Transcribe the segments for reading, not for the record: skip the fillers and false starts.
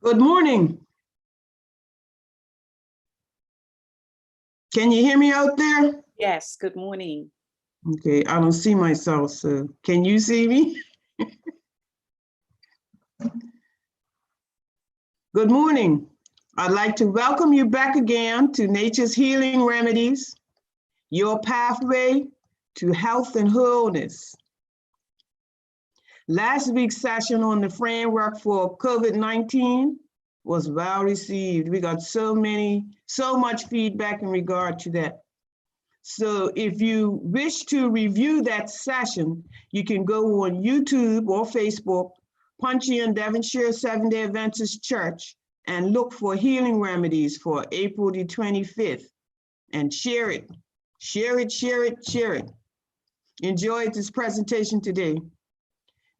Good morning. Can you hear me out there? Yes, good morning. Okay, I don't see myself, so can you see me? Good morning. I'd like to welcome you back again to Nature's Healing Remedies, your pathway to health and wholeness. Last week's session on the framework for COVID-19 was well received. We got so much feedback in regard to that. So if you wish to review that session, you can go on YouTube or Facebook, punch in Devonshire Seventh-day Adventist Church, and look for Healing Remedies for April the 25th, and share it. Share it, share it, share it. Enjoy this presentation today.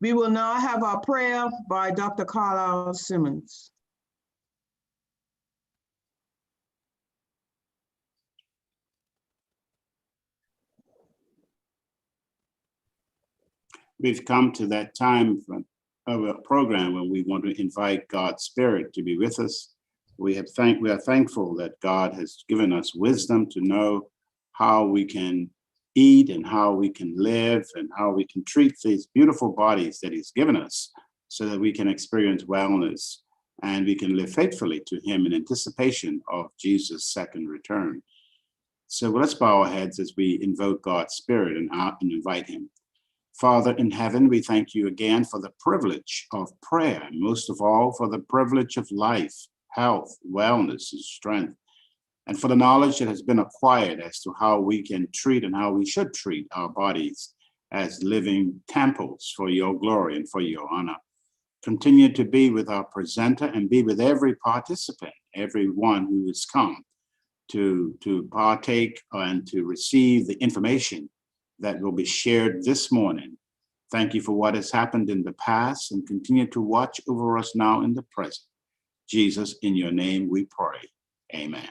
We will now have our prayer by Dr. Carlisle Simmons. We've come to that time of a program when we want to invite God's Spirit to be with us. We are thankful that God has given us wisdom to know how we can eat and how we can live and how we can treat these beautiful bodies that He's given us so that we can experience wellness and we can live faithfully to Him in anticipation of Jesus' second return. So let's bow our heads as we invoke God's Spirit and invite Him. Father in heaven, we thank you again for the privilege of prayer, and most of all for the privilege of life, health, wellness, and strength, and for the knowledge that has been acquired as to how we can treat and how we should treat our bodies as living temples for your glory and for your honor. Continue to be with our presenter and be with every participant, everyone who has come to partake and to receive the information that will be shared this morning. Thank you for what has happened in the past and continue to watch over us now in the present. Jesus, in your name we pray. Amen.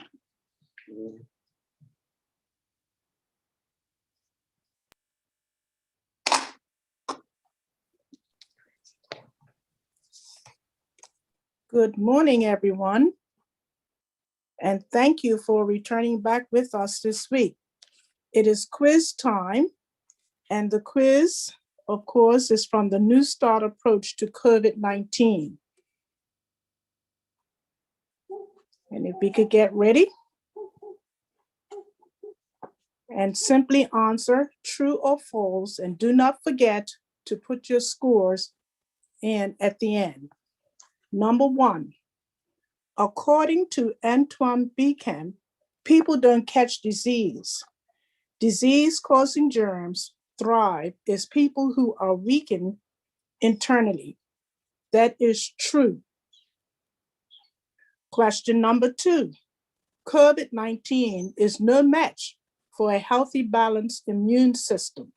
Good morning, everyone. And thank you for returning back with us this week. It is quiz time, and the quiz, of course, is from the New Start approach to COVID-19. And if we could get ready and simply answer true or false, and do not forget to put your scores in at the end. Number one, according to Antoine Beacon, people don't catch disease. Disease-causing germs thrive is people who are weakened internally. That is true. Question number two, COVID-19 is no match for a healthy, balanced immune system.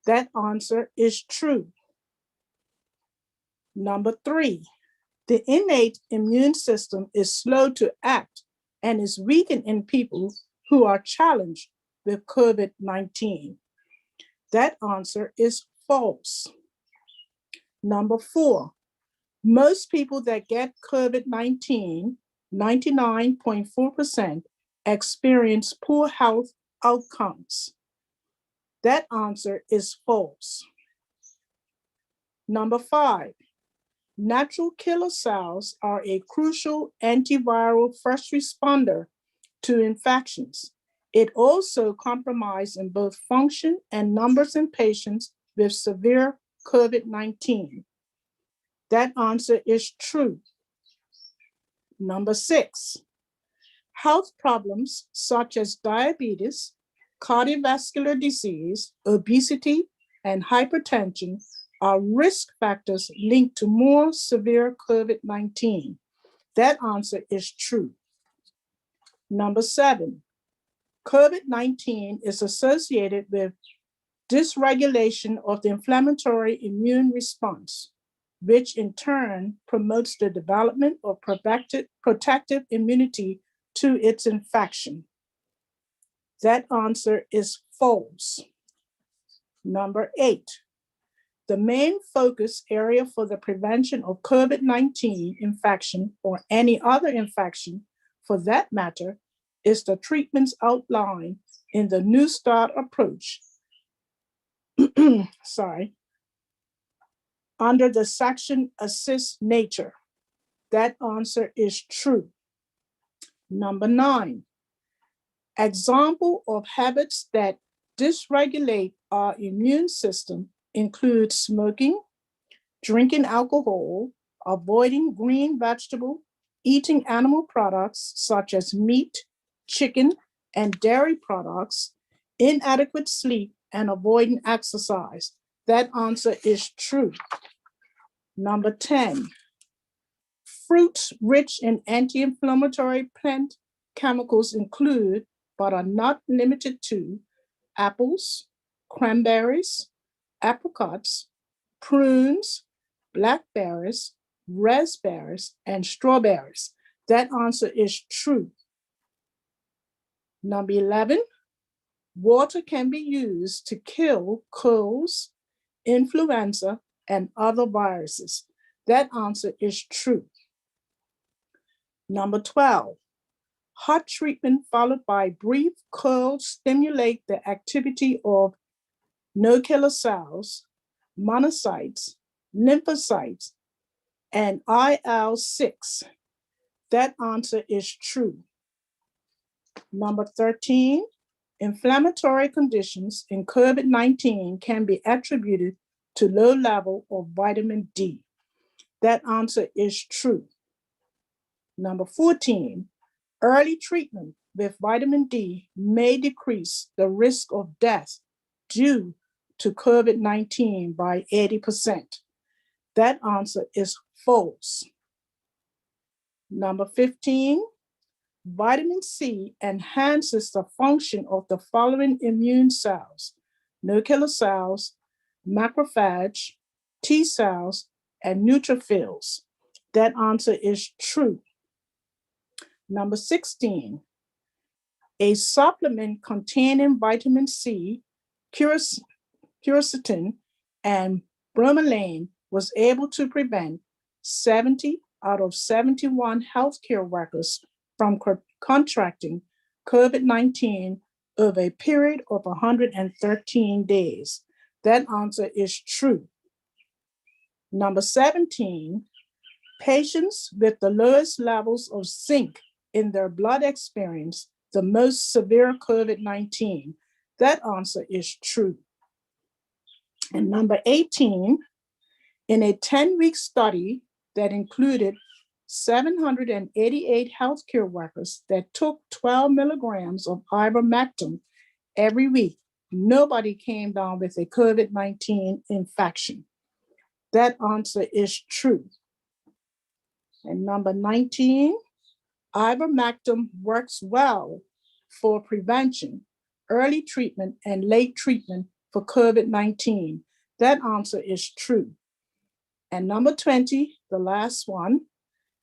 That answer is true. Number three, the innate immune system is slow to act and is weakened in people who are challenged with COVID-19. That answer is false. Number four, most people that get COVID-19, 99.4%, experience poor health outcomes. That answer is false. Number five, natural killer cells are a crucial antiviral first responder to infections. It also compromises in both function and numbers in patients with severe COVID-19. That answer is true. Number six, health problems such as diabetes, cardiovascular disease, obesity, and hypertension are risk factors linked to more severe COVID-19. That answer is true. Number seven, COVID-19 is associated with dysregulation of the inflammatory immune response, which in turn promotes the development of protective immunity to its infection. That answer is false. Number 8, the main focus area for the prevention of COVID-19 infection or any other infection for that matter is the treatments outlined in the New Start approach. Under the section Assist Nature. That answer is true. Number 9, example of habits that dysregulate our immune system include smoking, drinking alcohol, avoiding green vegetable, eating animal products such as meat, chicken, and dairy products, inadequate sleep, and avoiding exercise. That answer is true. Number 10, fruits rich in anti-inflammatory plant chemicals include, but are not limited to, apples, cranberries, apricots, prunes, blackberries, raspberries, and strawberries. That answer is true. Number 11, water can be used to kill colds, influenza, and other viruses. That answer is true. Number 12, hot treatment followed by brief cold stimulate the activity of no-killer cells, monocytes, lymphocytes, and IL-6. That answer is true. Number 13, inflammatory conditions in COVID-19 can be attributed to low level of vitamin D. That answer is true. Number 14, early treatment with vitamin D may decrease the risk of death due to COVID-19 by 80%. That answer is false. Number 15, vitamin C enhances the function of the following immune cells: no-killer cells, macrophage, T cells, and neutrophils. That answer is true. Number 16, a supplement containing vitamin C, quercetin, and bromelain was able to prevent 70 out of 71 healthcare workers from contracting COVID-19 over a period of 113 days. That answer is true. Number 17, patients with the lowest levels of zinc in their blood experience the most severe COVID-19. That answer is true. And number 18, in a 10-week study that included 788 healthcare workers that took 12 milligrams of ivermectin every week, nobody came down with a COVID-19 infection. That answer is true. And number 19, ivermectin works well for prevention, early treatment, and late treatment for COVID-19. That answer is true. And number 20, the last one,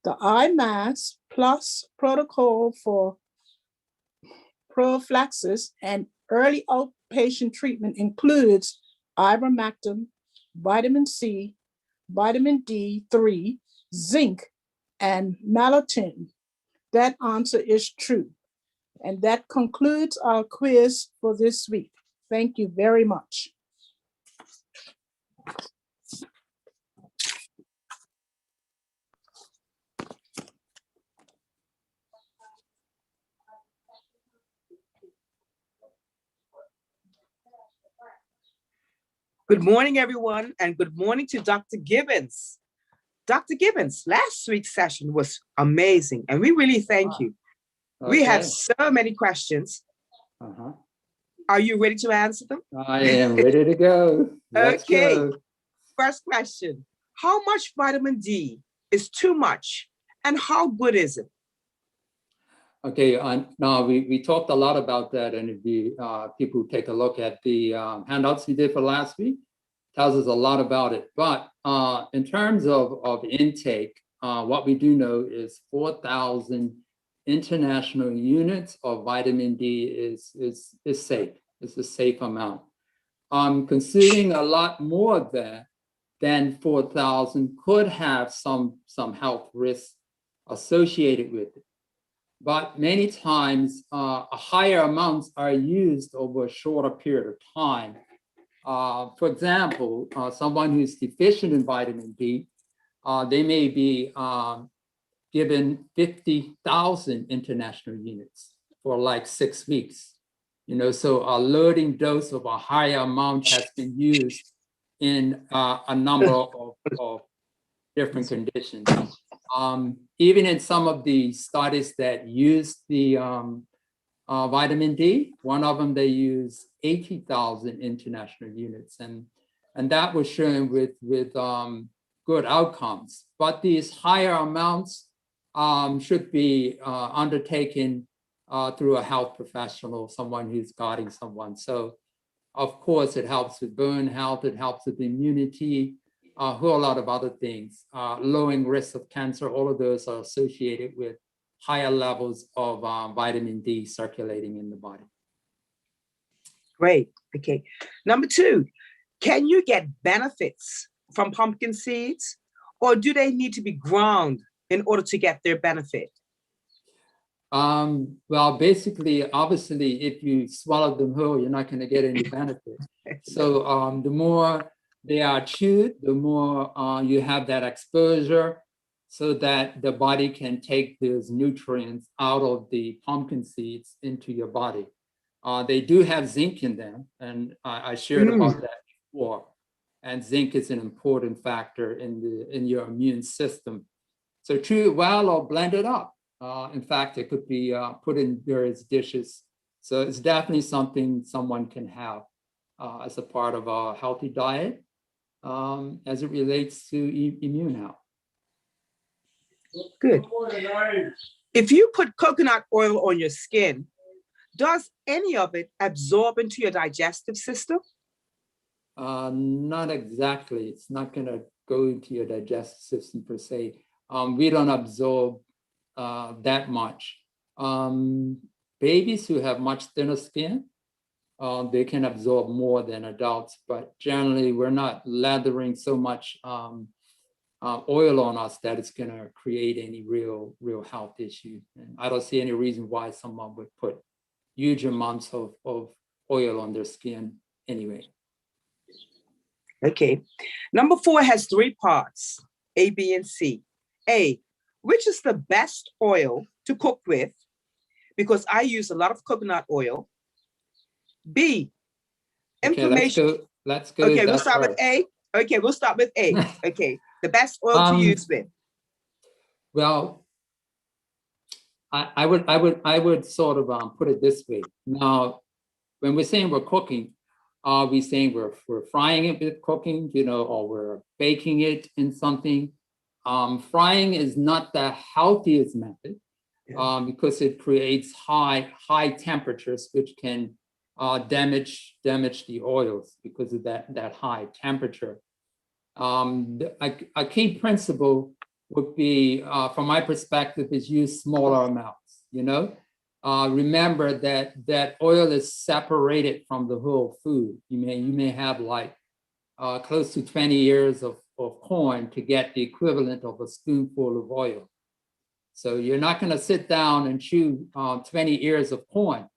the IMAS plus protocol for prophylaxis and early outpatient treatment includes ivermectin, vitamin C, vitamin D3, zinc, and melatonin. That answer is true. And that concludes our quiz for this week. Thank you very much. Good morning, everyone, and good morning to Dr. Gibbons. Dr. Gibbons, last week's session was amazing, and we really thank you. Okay. We have so many questions. Are you ready to answer them? I am ready to go. Let's Okay. go. First question, how much vitamin D is too much, and how good is it? Okay, now we talked a lot about that, and if the people take a look at the handouts we did for last week, tells us a lot about it. But in terms of intake, what we do know is 4,000 international units of vitamin D is safe. It's a safe amount. Consuming a lot more than 4,000 could have some health risks associated with it. But many times, higher amounts are used over a shorter period of time. For example, someone who's deficient in vitamin D, they may be given 50,000 international units for like 6 weeks. So a loading dose of a higher amount has been used in a number of different conditions. Even in some of the studies that use the vitamin D, one of them, they use 80,000 international units. And that was shown with good outcomes. But these higher amounts should be undertaken through a health professional, someone who's guiding someone. So of course, it helps with bone health, it helps with immunity, a whole lot of other things. Lowering risk of cancer, all of those are associated with higher levels of vitamin D circulating in the body. Great. Okay. Number 2, can you get benefits from pumpkin seeds, or do they need to be ground in order to get their benefit? Well, basically, obviously, if you swallow them whole, you're not going to get any benefit. So the more they are chewed, the more you have that exposure so that the body can take those nutrients out of the pumpkin seeds into your body. They do have zinc in them, and I shared about that before. And zinc is an important factor in your immune system. So chew it well or blend it up. In fact, it could be put in various dishes. So it's definitely something someone can have as a part of a healthy diet as it relates to immune health. Good. If you put coconut oil on your skin, does any of it absorb into your digestive system? Not exactly. It's not going to go into your digestive system per se. We don't absorb that much. Babies who have much thinner skin, they can absorb more than adults, but generally we're not lathering so much oil on us that it's going to create any real health issue. And I don't see any reason why someone would put huge amounts of oil on their skin anyway. Okay. Number 4 has 3 parts, A, B, and C. A, which is the best oil to cook with? Because I use a lot of coconut oil. B, inflammation. Let's go. Okay, we'll start with A. Okay, we'll start with A. Okay, the best oil to use with. Well, I would sort of put it this way. Now, when we're saying we're cooking, are we saying we're frying it with cooking, or we're baking it in something? Frying is not the healthiest method because it creates high temperatures, which can damage the oils because of that high temperature. A key principle would be, from my perspective, is use smaller amounts. Remember that oil is separated from the whole food. You may have like close to 20 years of corn to get the equivalent of a spoonful of oil. So you're not going to sit down and chew 20 ears of corn,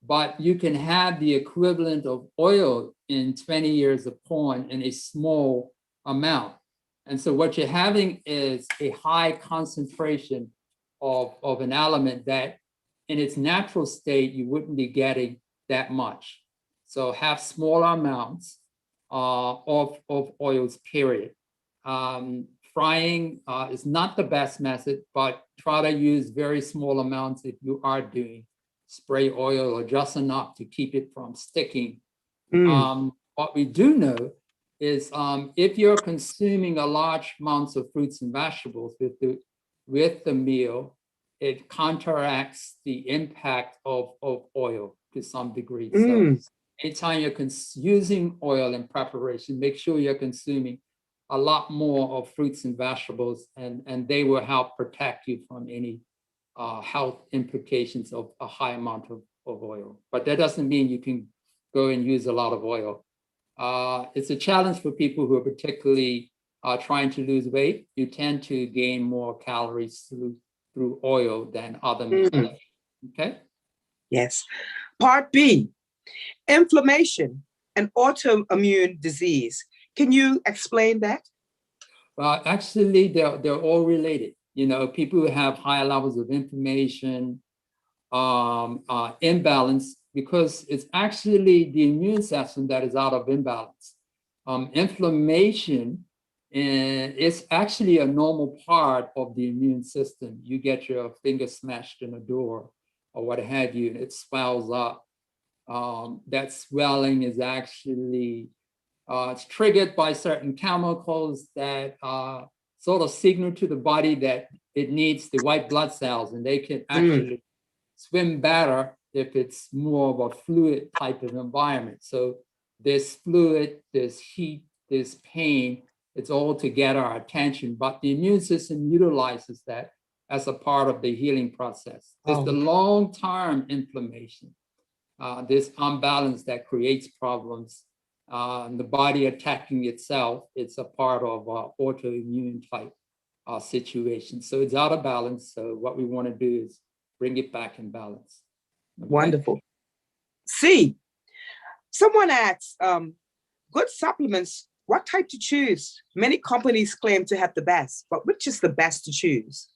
but you can have the equivalent of oil in 20 years of corn in a small amount. And so what you're having is a high concentration of an element that in its natural state, you wouldn't be getting that much. So have smaller amounts of oils, period. Frying is not the best method, but try to use very small amounts if you are doing spray oil or just enough to keep it from sticking. What we do know is if you're consuming a large amounts of fruits and vegetables with the meal, it counteracts the impact of oil to some degree. Mm. So anytime you're using oil in preparation, make sure you're consuming a lot more of fruits and vegetables, and they will help protect you from any health implications of a high amount of oil. But that doesn't mean you can go and use a lot of oil. It's a challenge for people who are particularly trying to lose weight. You tend to gain more calories through oil than other meats. Okay? Yes. Part B, inflammation and autoimmune disease. Can you explain that? Well, actually, they're all related. You know, people who have higher levels of inflammation, imbalance, because it's actually the immune system that is out of imbalance. Inflammation is actually a normal part of the immune system. You get your finger smashed in a door or what have you, and it swells up. That swelling is actually it's triggered by certain chemicals that sort of signal to the body that it needs the white blood cells, and they can actually swim better if it's more of a fluid type of environment. So there's fluid, there's heat, there's pain, it's all to get our attention, but the immune system utilizes that as a part of the healing process. It's the long-term inflammation, this imbalance that creates problems, the body attacking itself. It's a part of autoimmune type situation. So it's out of balance. So what we want to do is bring it back in balance. Okay? Wonderful. C, someone asks, good supplements, what type to choose? Many companies claim to have the best, but which is the best to choose?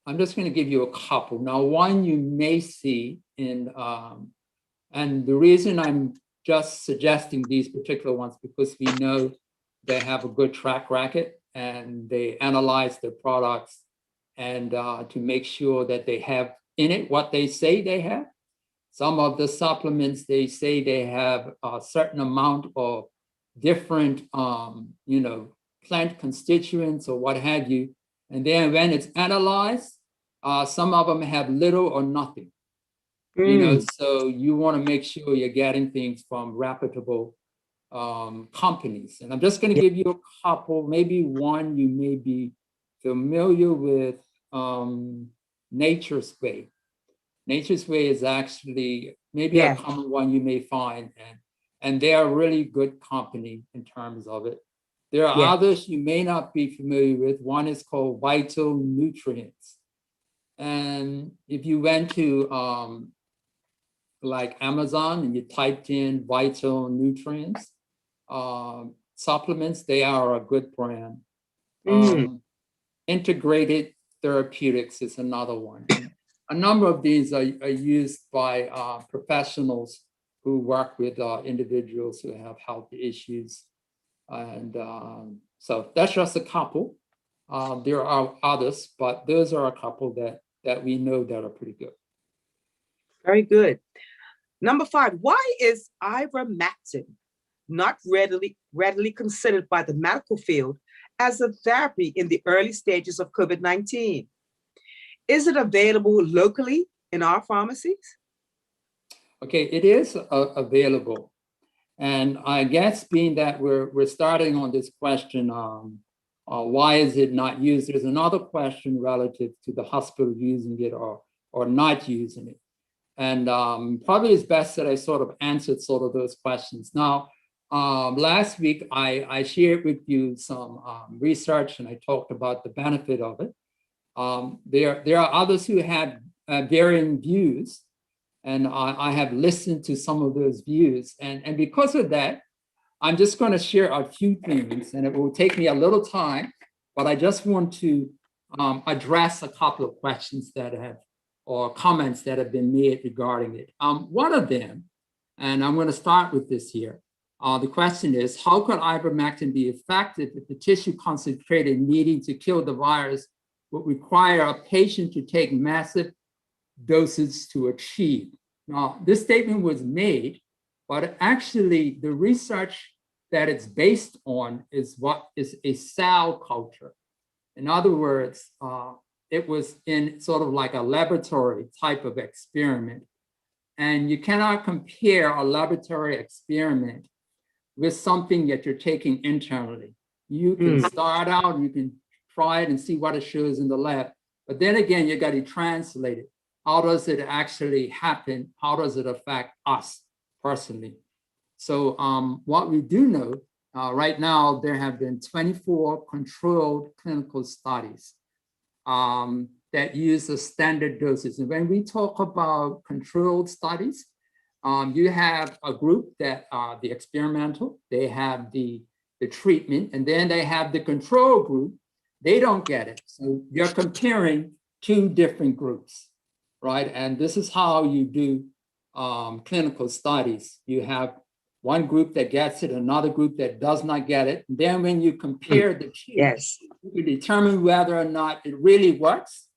I'm just going to give you a couple. Now, one you may see in, and the reason I'm just suggesting these particular ones because we know they have a good track record and they analyze their products and to make sure that they have in it what they say they have. Some of the supplements, they say they have a certain amount of different, plant constituents or what have you. And then when it's analyzed, some of them have little or nothing. So you want to make sure you're getting things from reputable companies. And I'm just going to give you a couple, maybe one you may be familiar with, Nature's Way. Nature's Way is actually maybe a common one you may find, and they are really good company in terms of it. There are others you may not be familiar with. One is called Vital Nutrients. And if you went to like Amazon and you typed in Vital Nutrients supplements, they are a good brand. Integrated Therapeutics is another one. A number of these are used by professionals who work with individuals who have health issues. And so that's just a couple. There are others, but those are a couple that we know that are pretty good. Very good. Number 5, why is Ivormatic not readily considered by the medical field as a therapy in the early stages of COVID-19? Is it available locally in our pharmacies? Okay, it is available. And I guess being that we're starting on this question, why is it not used? There's another question relative to the hospital using it or not using it. And probably it's best that I sort of answered sort of those questions. Now, last week, I shared with you some research and I talked about the benefit of it. There are others who have varying views, and I have listened to some of those views. And because of that, I'm just going to share a few things, and it will take me a little time, but I just want to address a couple of questions that have, or comments that have been made regarding it. One of them, and I'm going to start with this here. The question is, how could ivermectin be effective if the tissue concentrated needing to kill the virus would require a patient to take massive doses to achieve? Now, this statement was made, but actually the research that it's based on is what is a cell culture. In other words, it was in sort of like a laboratory type of experiment. And you cannot compare a laboratory experiment with something that you're taking internally. You can start out, you can try it and see what it shows in the lab. But then again, you got to translate it. How does it actually happen? How does it affect us personally? So what we do know, right now, there have been 24 controlled clinical studies that use the standard doses. And when we talk about controlled studies, you have a group that the experimental, they have the treatment, and then they have the control group. They don't get it. So you're comparing two different groups, right? And this is how you do clinical studies. You have one group that gets it, another group that does not get it. And then when you compare the two, you determine whether or not it really works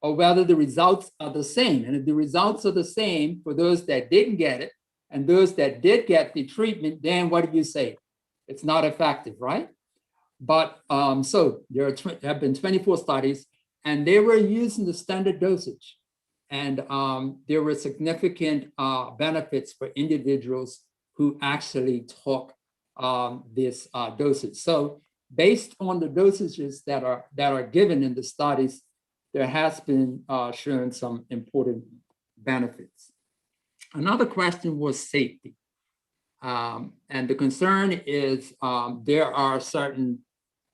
or whether the results are the same. And if the results are the same for those that didn't get it and those that did get the treatment, then what do you say? It's not effective, right? But so there have been 24 studies, and they were using the standard dosage. And there were significant benefits for individuals who actually took this dosage. So based on the dosages that are given in the studies, there has been shown some important benefits. Another question was safety. And the concern is there are certain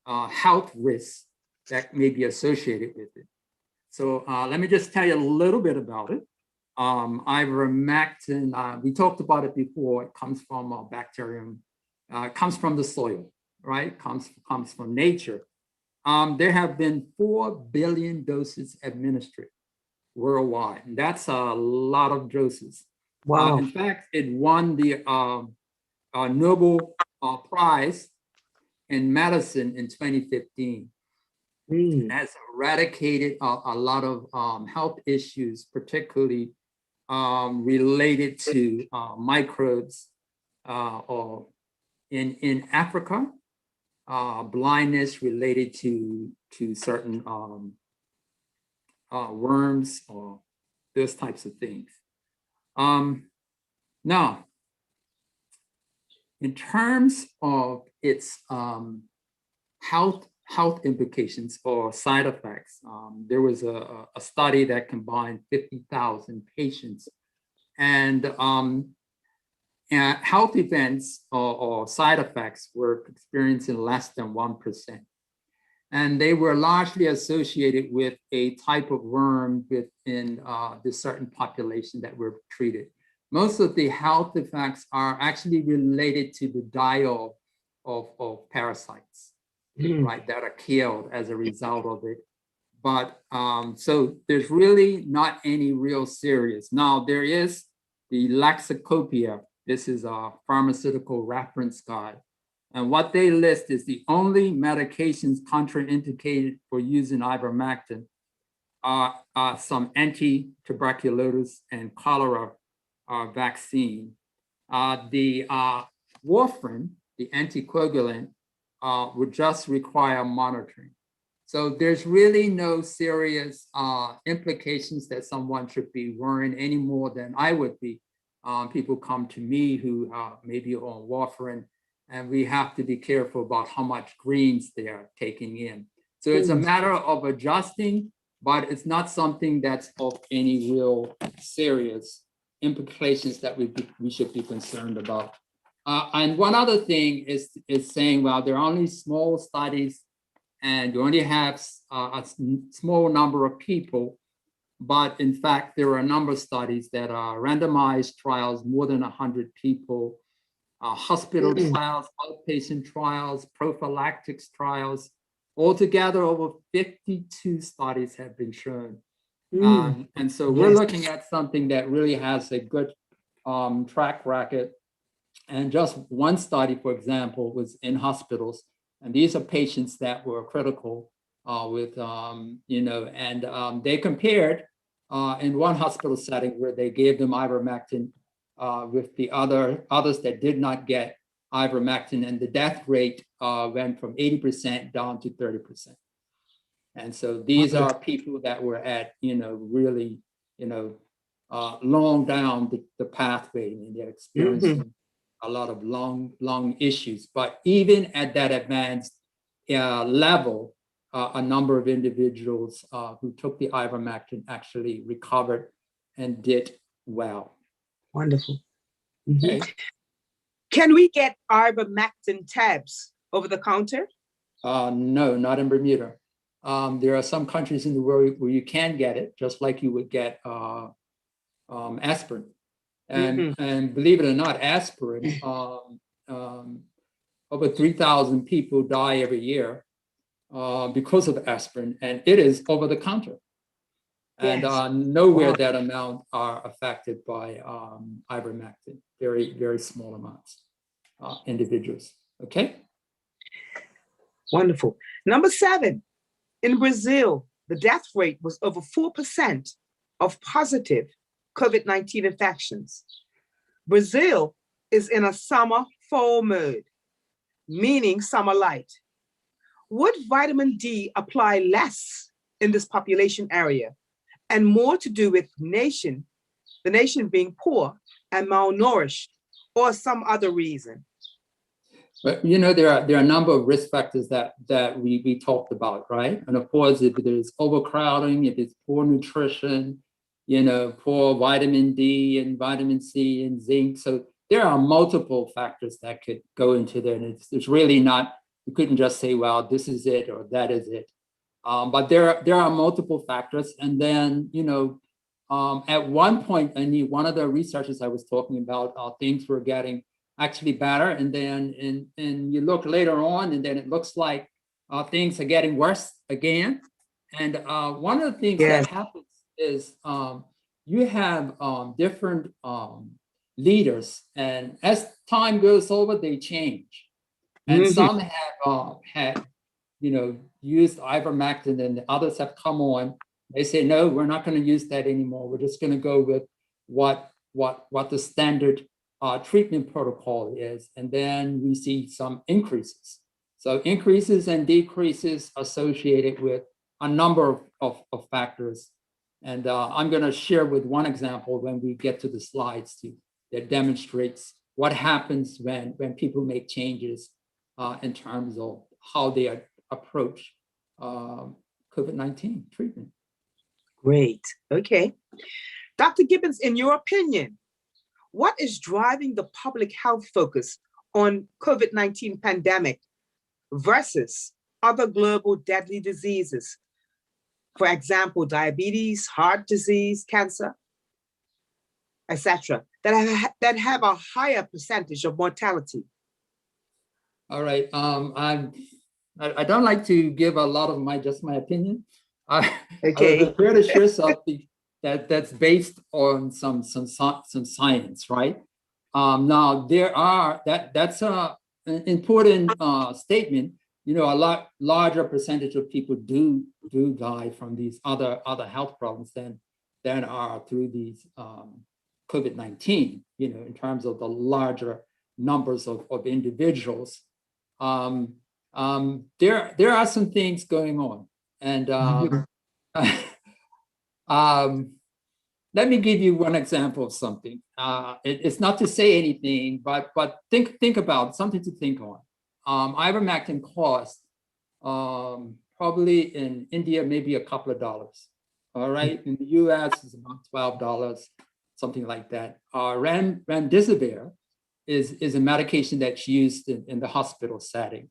health risks that may be associated with it. So let me just tell you a little bit about it. Ivermectin, we talked about it before. It comes from a bacterium, comes from the soil, right? Comes from nature. There have been 4 billion doses administered worldwide. And that's a lot of doses. Wow. In fact, it won the Nobel Prize in medicine in 2015. It has eradicated a lot of health issues, particularly related to microbes or in Africa, blindness related to certain worms or those types of things. Now, in terms of its health implications or side effects, there was a study that combined 50,000 patients, and health events or side effects were experienced in less than 1%. And they were largely associated with a type of worm within the certain population that were treated. Most of the health effects are actually related to the diet of parasites, right, that are killed as a result of it. But so there's really not any real serious. Now there is the Lexicopia. This is a pharmaceutical reference guide. And what they list is the only medications contraindicated for using ivermectin are some anti-tuberculosis and cholera vaccine. The warfarin, the anticoagulant, would just require monitoring. So there's really no serious implications that someone should be worrying any more than I would be. People come to me who may be on warfarin, and we have to be careful about how much greens they are taking in. So it's a matter of adjusting, but it's not something that's of any real serious implications that we should be concerned about. And one other thing is saying, well, there are only small studies and you only have a small number of people, but in fact, there are a number of studies that are randomized trials, more than 100 people, hospital trials, outpatient trials, prophylactics trials. Altogether, over 52 studies have been shown. And so we're looking at something that really has a good track record. And just one study, for example, was in hospitals. And these are patients that were critical with, and they compared in one hospital setting where they gave them ivermectin with the others that did not get ivermectin, and the death rate went from 80% down to 30%. And so these are people that were at, really, long down the pathway, and they're experiencing a lot of lung issues. But even at that advanced level, a number of individuals who took the ivermectin actually recovered and did well. Wonderful. Okay. Can we get ivermectin tabs over the counter? No, not in Bermuda. There are some countries in the world where you can get it, just like you would get aspirin. And believe it or not, aspirin, over 3,000 people die every year because of aspirin, and it is over the counter. And nowhere that amount are affected by ivermectin, very, very small amounts, individuals, okay? Wonderful. Number 7, in Brazil, the death rate was over 4% of positive COVID-19 infections. Brazil is in a summer fall mode, meaning summer light. Would vitamin D apply less in this population area and more to do with the nation being poor and malnourished, or some other reason? But there are a number of risk factors that we talked about, right? And of course, if there's overcrowding, if it's poor nutrition, poor vitamin D and vitamin C and zinc. So there are multiple factors that could go into there. And it's really not, you couldn't just say, well, this is it or that is it. But there are multiple factors. And then, at one point, one of the researchers I was talking about, things were getting actually better. And then and you look later on, and then it looks like things are getting worse again. And one of the things that happens is you have different leaders, and as time goes over, they change. And some have had, used ivermectin, and the others have come on. They say, no, we're not going to use that anymore. We're just going to go with what the standard treatment protocol is. And then we see some increases. So increases and decreases associated with a number of factors. And I'm going to share with one example when we get to the slides that demonstrates what happens when people make changes in terms of how they approach COVID-19 treatment. Great. Okay. Dr. Gibbons, in your opinion, what is driving the public health focus on COVID-19 pandemic versus other global deadly diseases? For example, diabetes, heart disease, cancer, etc., that have a higher percentage of mortality. All right. I don't like to give a lot of my opinion. Okay. I prefer to share something that's based on some science, right? Now that's an important statement. A lot larger percentage of people do die from these other health problems than are through these COVID-19. In terms of the larger numbers of individuals. There are some things going on, and let me give you one example of something. It's not to say anything, but think about something to think on. Ivermectin costs probably in India maybe a couple of dollars. All right, in the U.S. it's about $12, something like that. Remdesivir is a medication that's used in the hospital setting.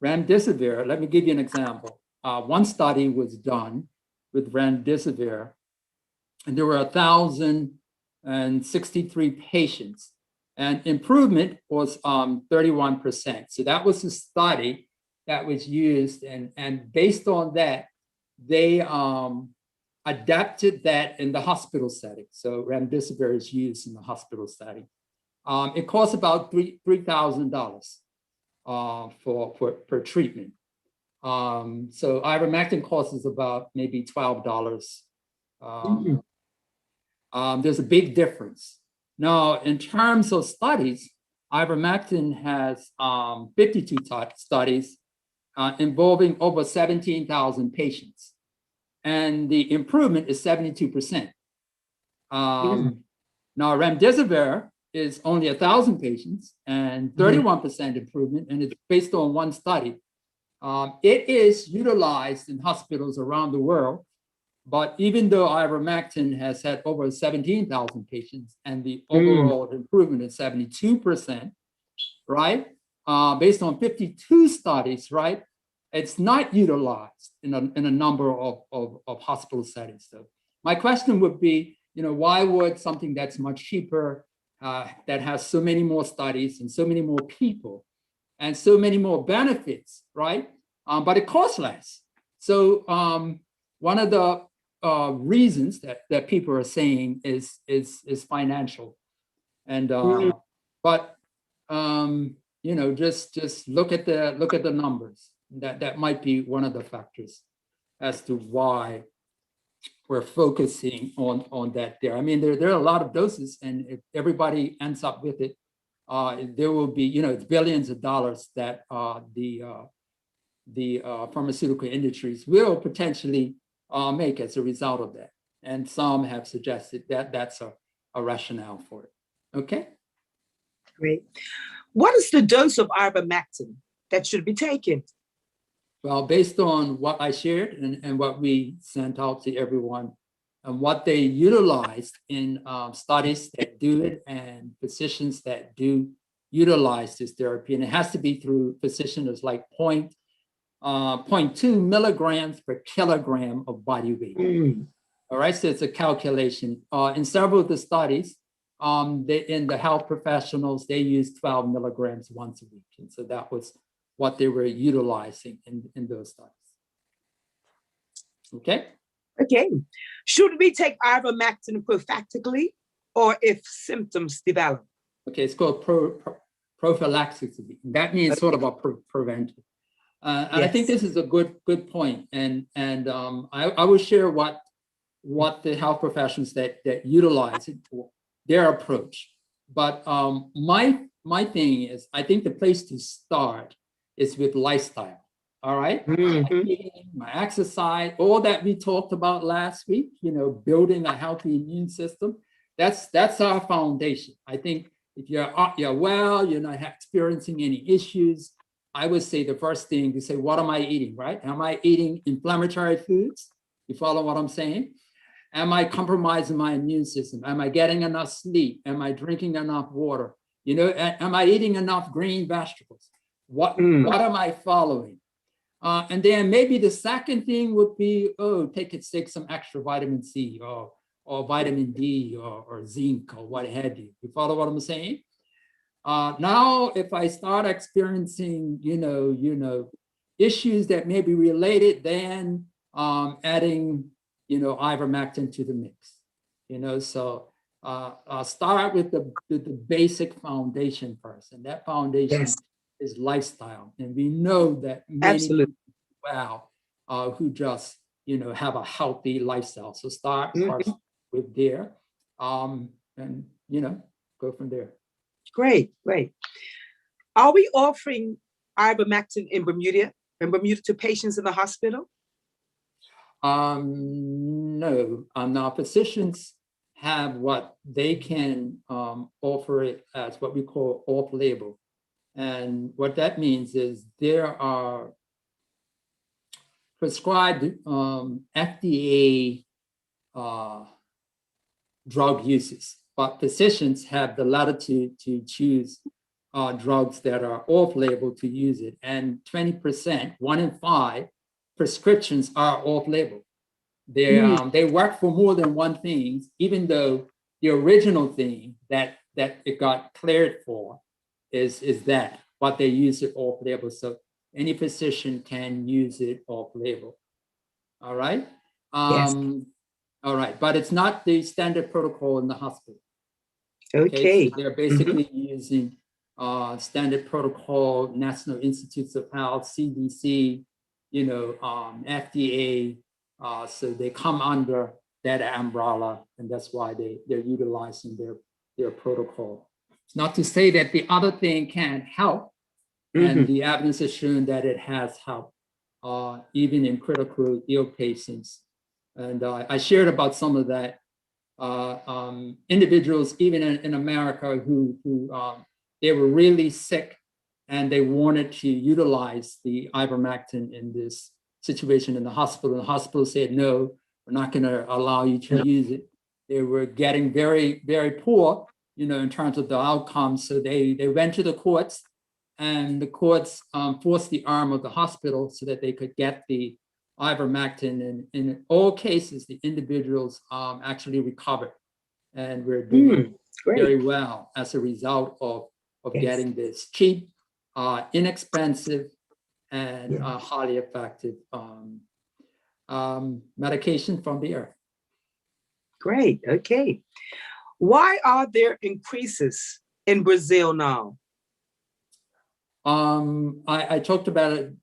Remdesivir, let me give you an example. One study was done with remdesivir, and there were 1,063 patients, and improvement was 31%. So that was the study that was used, and based on that, they adapted that in the hospital setting. So remdesivir is used in the hospital setting. It costs about $3,000 per treatment. So ivermectin cost is about maybe $12. There's a big difference. Now, in terms of studies, ivermectin has 52 studies, involving over 17,000 patients. And the improvement is 72%. Now, remdesivir is only 1,000 patients and 31% improvement, and it's based on one study. It is utilized in hospitals around the world, but even though ivermectin has had over 17,000 patients and the overall improvement is 72%, right? Based on 52 studies, right? It's not utilized in a number of hospital settings. So my question would be, why would something that's much cheaper, that has so many more studies and so many more people and so many more benefits, right? But it costs less. So one of the reasons that people are saying is financial, and but just look at the numbers. That might be one of the factors as to why we're focusing on that there. I mean, there are a lot of doses, and if everybody ends up with it, there will be, it's billions of dollars that the pharmaceutical industries will potentially make as a result of that. And some have suggested that that's a rationale for it. Okay? Great. What is the dose of ivermectin that should be taken? Well, based on what I shared and what we sent out to everyone, and what they utilized in studies that do it and physicians that do utilize this therapy, and it has to be through physicians like 0.2 milligrams per kilogram of body weight. All right, so it's a calculation. In several of the studies, in the health professionals, they use 12 milligrams once a week. And so that was what they were utilizing in those studies. Okay? Okay. Should we take ivermectin prophylactically or if symptoms develop? Okay, it's called prophylaxis. That means sort of a preventive. And I think this is a good point. And I will share what the health professionals that utilize it for, their approach. But my thing is, I think the place to start is with lifestyle. All right, my eating, my exercise, all that we talked about last week. Building a healthy immune system. That's our foundation. I think if you're well, you're not experiencing any issues, I would say the first thing you say, what am I eating? Right? Am I eating inflammatory foods? You follow what I'm saying? Am I compromising my immune system? Am I getting enough sleep? Am I drinking enough water? Am I eating enough green vegetables? What am I following? And then maybe the second thing would be, take some extra vitamin C or vitamin D or zinc or what have you. You follow what I'm saying? Now, if I start experiencing, issues that may be related, then adding, ivermectin to the mix. So start with the basic foundation first, and that foundation is lifestyle. And we know that many people who just have a healthy lifestyle. So start first with there, and go from there. Great. Are we offering ivermectin in Bermuda to patients in the hospital? No. Now physicians have what they can offer it as what we call off-label. And what that means is there are prescribed FDA drug uses, but physicians have the latitude to choose drugs that are off-label to use it. And 20%, 1 in 5 prescriptions are off-label. They work for more than one thing, even though the original thing that it got cleared for is that, but they use it off-label. So any physician can use it off-label. All right? All right, but it's not the standard protocol in the hospital. Okay. So they're basically using standard protocol, National Institutes of Health, CDC, FDA. So they come under that umbrella, and that's why they're utilizing their protocol. It's not to say that the other thing can't help, And the evidence has shown that it has helped, even in critical ill patients. And I shared about some of that. Individuals, even in America, who they were really sick and they wanted to utilize the ivermectin in this situation in the hospital. The hospital said, no, we're not going to allow you to use it. They were getting very, very poor, in terms of the outcomes. So they went to the courts, and the courts forced the arm of the hospital so that they could get the ivermectin. And in all cases, the individuals actually recovered, and we're doing very well as a result of getting this cheap, inexpensive, and highly effective medication from the earth. Great. Okay. Why are there increases in Brazil now? I talked about it.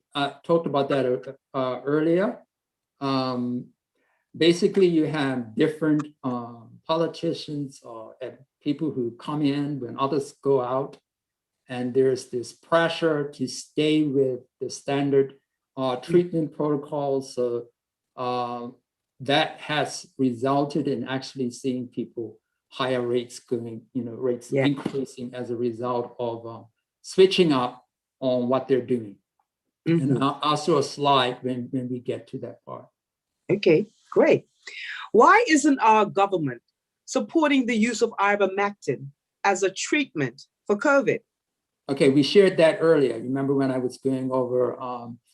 Talked about that earlier. Basically, you have different politicians or people who come in when others go out, and there's this pressure to stay with the standard treatment protocols. So that has resulted in actually seeing people higher rates going, rates increasing as a result of switching up on what they're doing. And I'll show a slide when we get to that part. Okay, great. Why isn't our government supporting the use of ivermectin as a treatment for COVID? Okay, we shared that earlier. You remember when I was going over,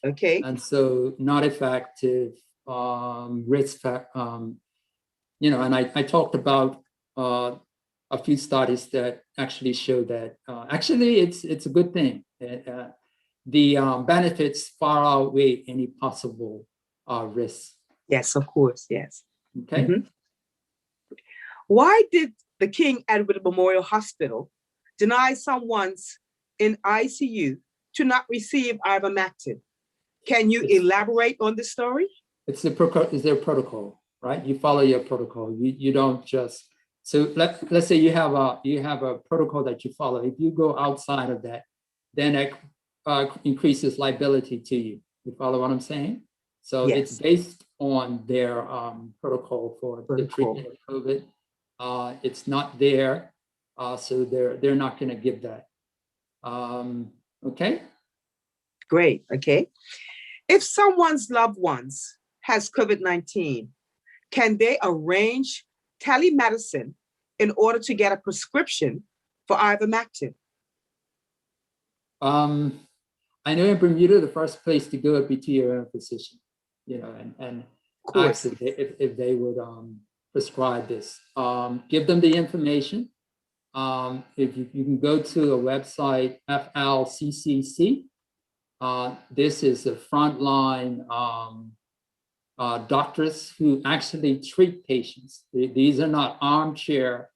and so not effective, risk, and I talked about a few studies that actually show that actually it's a good thing. The benefits far outweigh any possible risks. Yes, of course, yes. Okay. Why did the King Edward Memorial Hospital deny someone's in ICU to not receive ivermectin? Can you elaborate on the story? It's their protocol, right? You follow your protocol. You don't just, so let's say you have a protocol that you follow. If you go outside of that, then it increases liability to you. You follow what I'm saying? So it's based on their protocol for the treatment of COVID. It's not there, so they're not going to give that. Okay. Great. Okay. If someone's loved ones has COVID-19, can they arrange telemedicine in order to get a prescription for ivermectin? I know in Bermuda, the first place to go would be to your own physician, and ask if they would prescribe this. Give them the information. If you can go to a website, FLCCC. This is the frontline doctors who actually treat patients. These are not armchair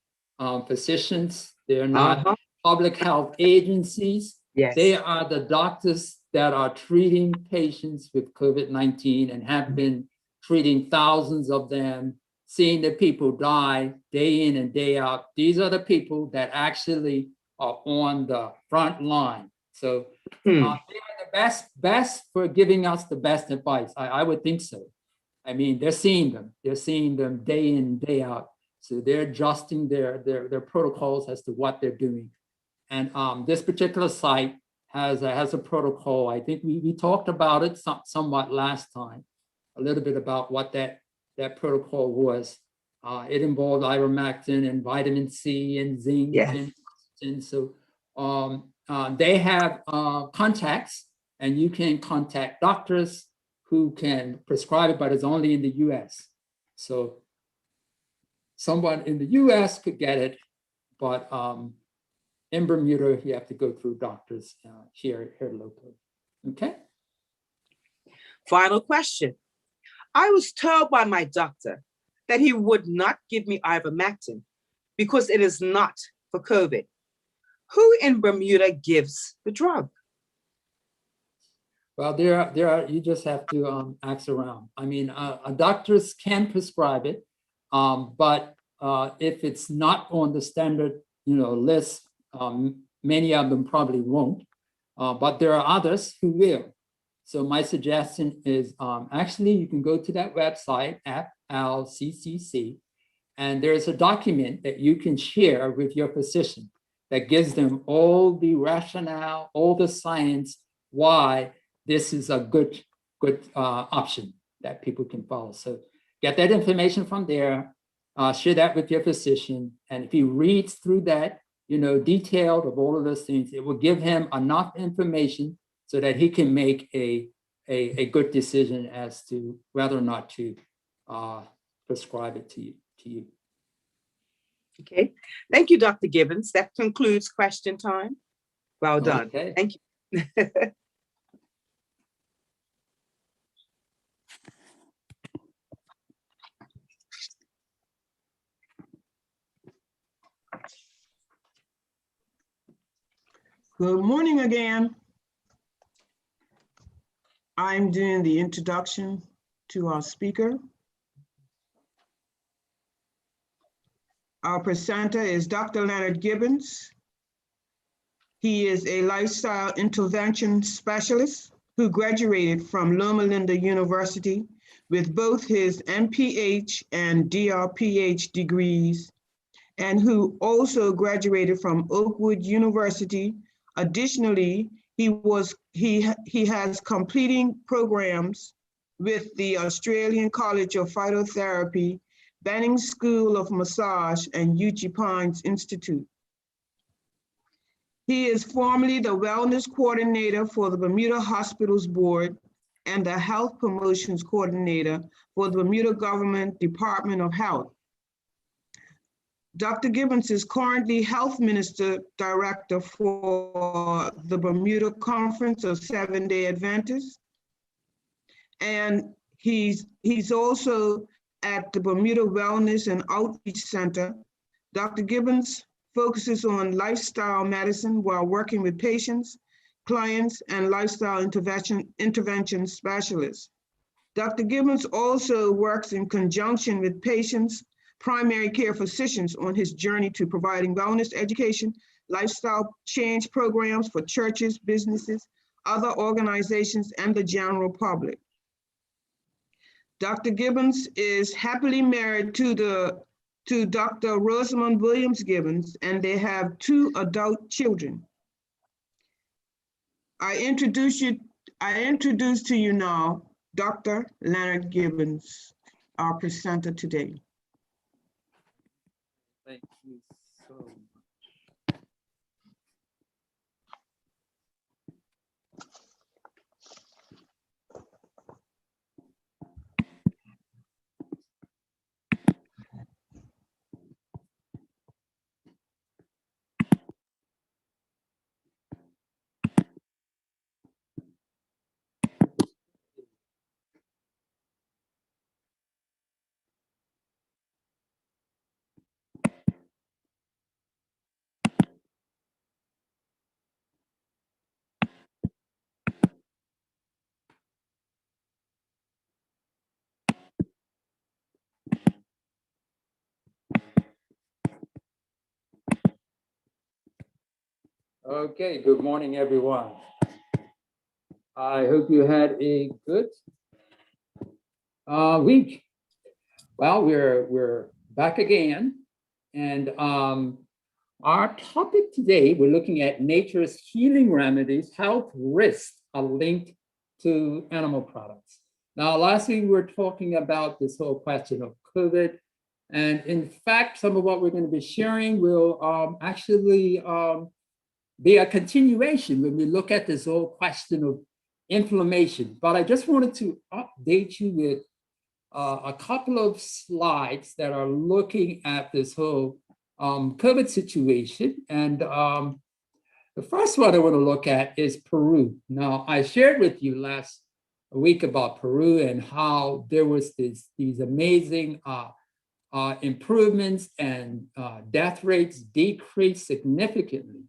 physicians. They're not public health agencies. Yes. They are the doctors that are treating patients with COVID-19 and have been treating thousands of them, seeing the people die day in and day out. These are the people that actually are on the front line. So they are the best for giving us the best advice. I would think so. I mean, they're seeing them day in, day out. So they're adjusting their protocols as to what they're doing. And this particular site has a protocol. I think we talked about it somewhat last time, a little bit about what that protocol was. It involved ivermectin and vitamin C and zinc. And so they have contacts, and you can contact doctors who can prescribe it, but it's only in the US. So someone in the US could get it, but in Bermuda, you have to go through doctors here locally. Okay. Final question. I was told by my doctor that he would not give me ivermectin because it is not for COVID. Who in Bermuda gives the drug? Well, there are. You just have to ask around. I mean, doctors can prescribe it, but if it's not on the standard, list, many of them probably won't. but there are others who will. So my suggestion is actually you can go to that website, FLCCC, and there's a document that you can share with your physician that gives them all the rationale, all the science, why this is a good option that people can follow. So get that information from there, share that with your physician. And if he reads through that, detailed of all of those things, it will give him enough information so that he can make a good decision as to whether or not to prescribe it to you. Okay, thank you, Dr. Gibbons. That concludes question time. Well done. Okay. Thank you. Good morning again. I'm doing the introduction to our speaker. Our presenter is Dr. Leonard Gibbons. He is a lifestyle intervention specialist who graduated from Loma Linda University with both his MPH and DRPH degrees, and who also graduated from Oakwood University. Additionally, he has completing programs with the Australian College of Phytotherapy, Banning School of Massage, and Uchee Pines Institute. He is formerly the Wellness Coordinator for the Bermuda Hospitals Board and the Health Promotions Coordinator for the Bermuda Government Department of Health. Dr. Gibbons is currently Health Minister Director for the Bermuda Conference of Seventh-day Adventists. And he's also at the Bermuda Wellness and Outreach Center. Dr. Gibbons focuses on lifestyle medicine while working with patients, clients, and lifestyle intervention specialists. Dr. Gibbons also works in conjunction with patients, primary care physicians on his journey to providing wellness education, lifestyle change programs for churches, businesses, other organizations, and the general public. Dr. Gibbons is happily married to Dr. Rosamond Williams Gibbons, and they have 2 adult children. I introduce to you now Dr. Leonard Gibbons, our presenter today. Thank you so much. Okay, good morning, everyone. I hope you had a good week. Well, we're back again, and our topic today, we're looking at nature's healing remedies, health risks are linked to animal products. Now, last week we were talking about this whole question of COVID, and in fact, some of what we're going to be sharing will actually be a continuation when we look at this whole question of inflammation. But I just wanted to update you with a couple of slides that are looking at this whole COVID situation. And the first one I want to look at is Peru. Now, I shared with you last week about Peru and how there was these amazing improvements and death rates decreased significantly.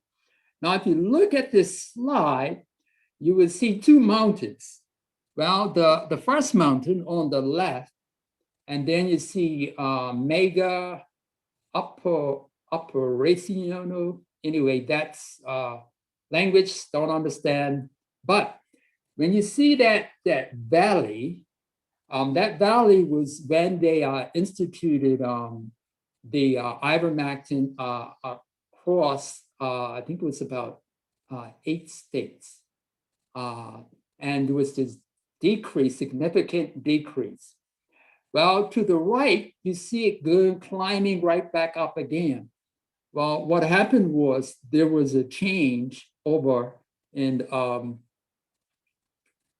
Now, if you look at this slide, you will see 2 mountains. Well, the first mountain on the left, and then you see Mega Operaciono. Anyway, that's language, don't understand. But when you see that valley was when they instituted the ivermectin across, I think it was about 8 states. And there was this significant decrease. Well, to the right, you see it going, climbing right back up again. Well, what happened was there was a change over in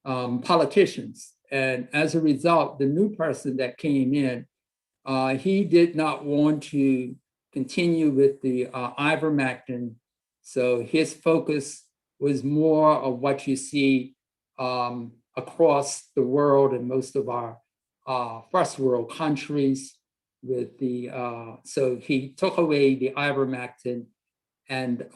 politicians. And as a result, the new person that came in, he did not want to continue with the ivermectin. So his focus was more of what you see across the world and most of our first world countries with the, so he took away the ivermectin and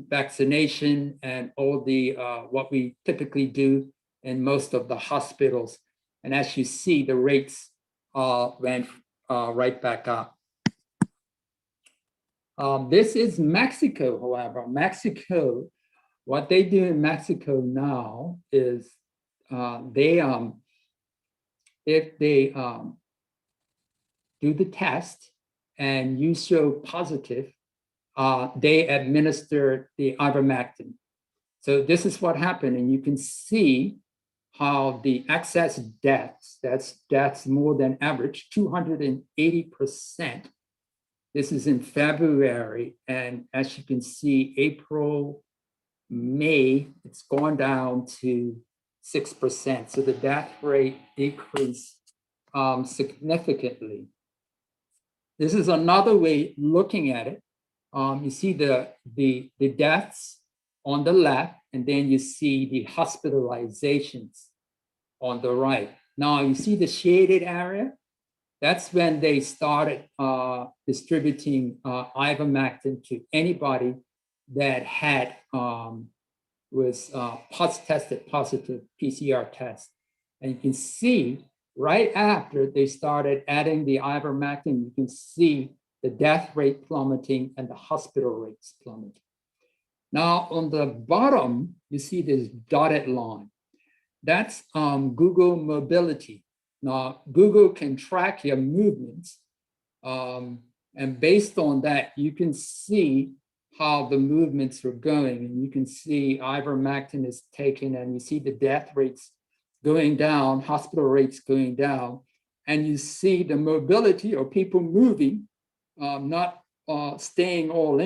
vaccination and all the, what we typically do in most of the hospitals. And as you see, the rates went right back up. This is Mexico, however. Mexico, what they do in Mexico now is if they do the test and you show positive, they administer the ivermectin. So this is what happened, and you can see how the excess deaths, that's deaths more than average, 280%. This is in February, and as you can see, April, May, it's gone down to 6%. So the death rate decreased significantly. This is another way looking at it. You see the deaths on the left, and then you see the hospitalizations on the right. Now you see the shaded area. That's when they started distributing ivermectin to anybody that had was tested positive PCR test. And you can see right after they started adding the ivermectin, you can see the death rate plummeting and the hospital rates plummeting. Now on the bottom, you see this dotted line. That's Google mobility. Now Google can track your movements, and based on that, you can see how the movements are going, and you can see ivermectin is taken, and you see the death rates going down, hospital rates going down, and you see the mobility or people moving, not staying all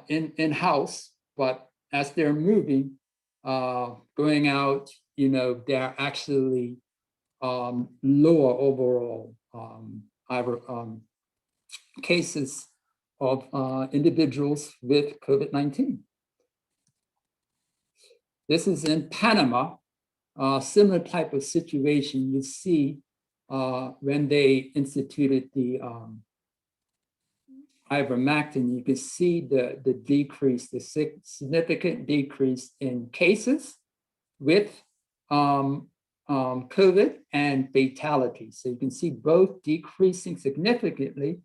in-house, but as they're moving, going out, they're actually lower overall cases of individuals with COVID-19. This is in Panama, similar type of situation. You see when they instituted the ivermectin, you can see the decrease, the significant decrease in cases with COVID and fatality. So you can see both decreasing significantly,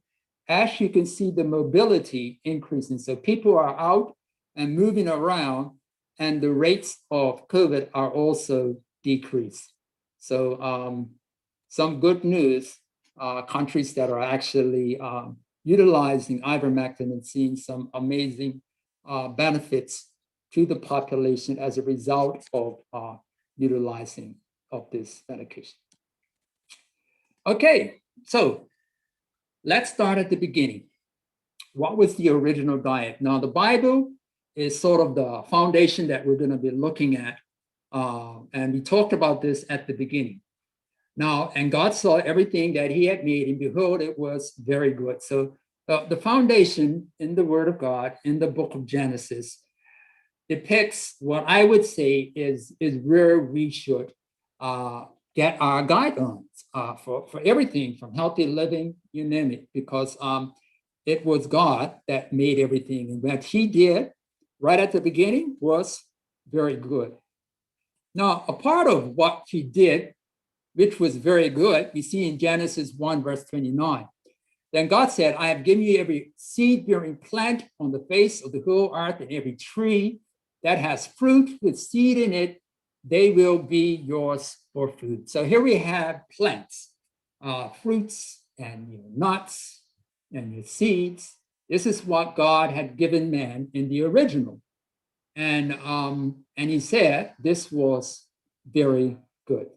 as you can see the mobility increasing. So people are out and moving around, and the rates of COVID are also decreased. So some good news, countries that are actually utilizing ivermectin and seeing some amazing benefits to the population as a result of utilizing of this medication. Okay, so let's start at the beginning. What was the original diet? Now, the Bible is sort of the foundation that we're going to be looking at. And we talked about this at the beginning. Now, and God saw everything that he had made, and behold, it was very good. So the foundation in the Word of God, in the book of Genesis, depicts what I would say is where we should get our guidelines for everything from healthy living, you name it, because it was God that made everything. And what he did right at the beginning was very good. Now, a part of what he did, which was very good, we see in Genesis 1, verse 29. Then God said, I have given you every seed-bearing plant on the face of the whole earth, and every tree that has fruit with seed in it, they will be yours for food. So here we have plants, fruits and nuts and seeds. This is what God had given man in the original. And he said this was very good.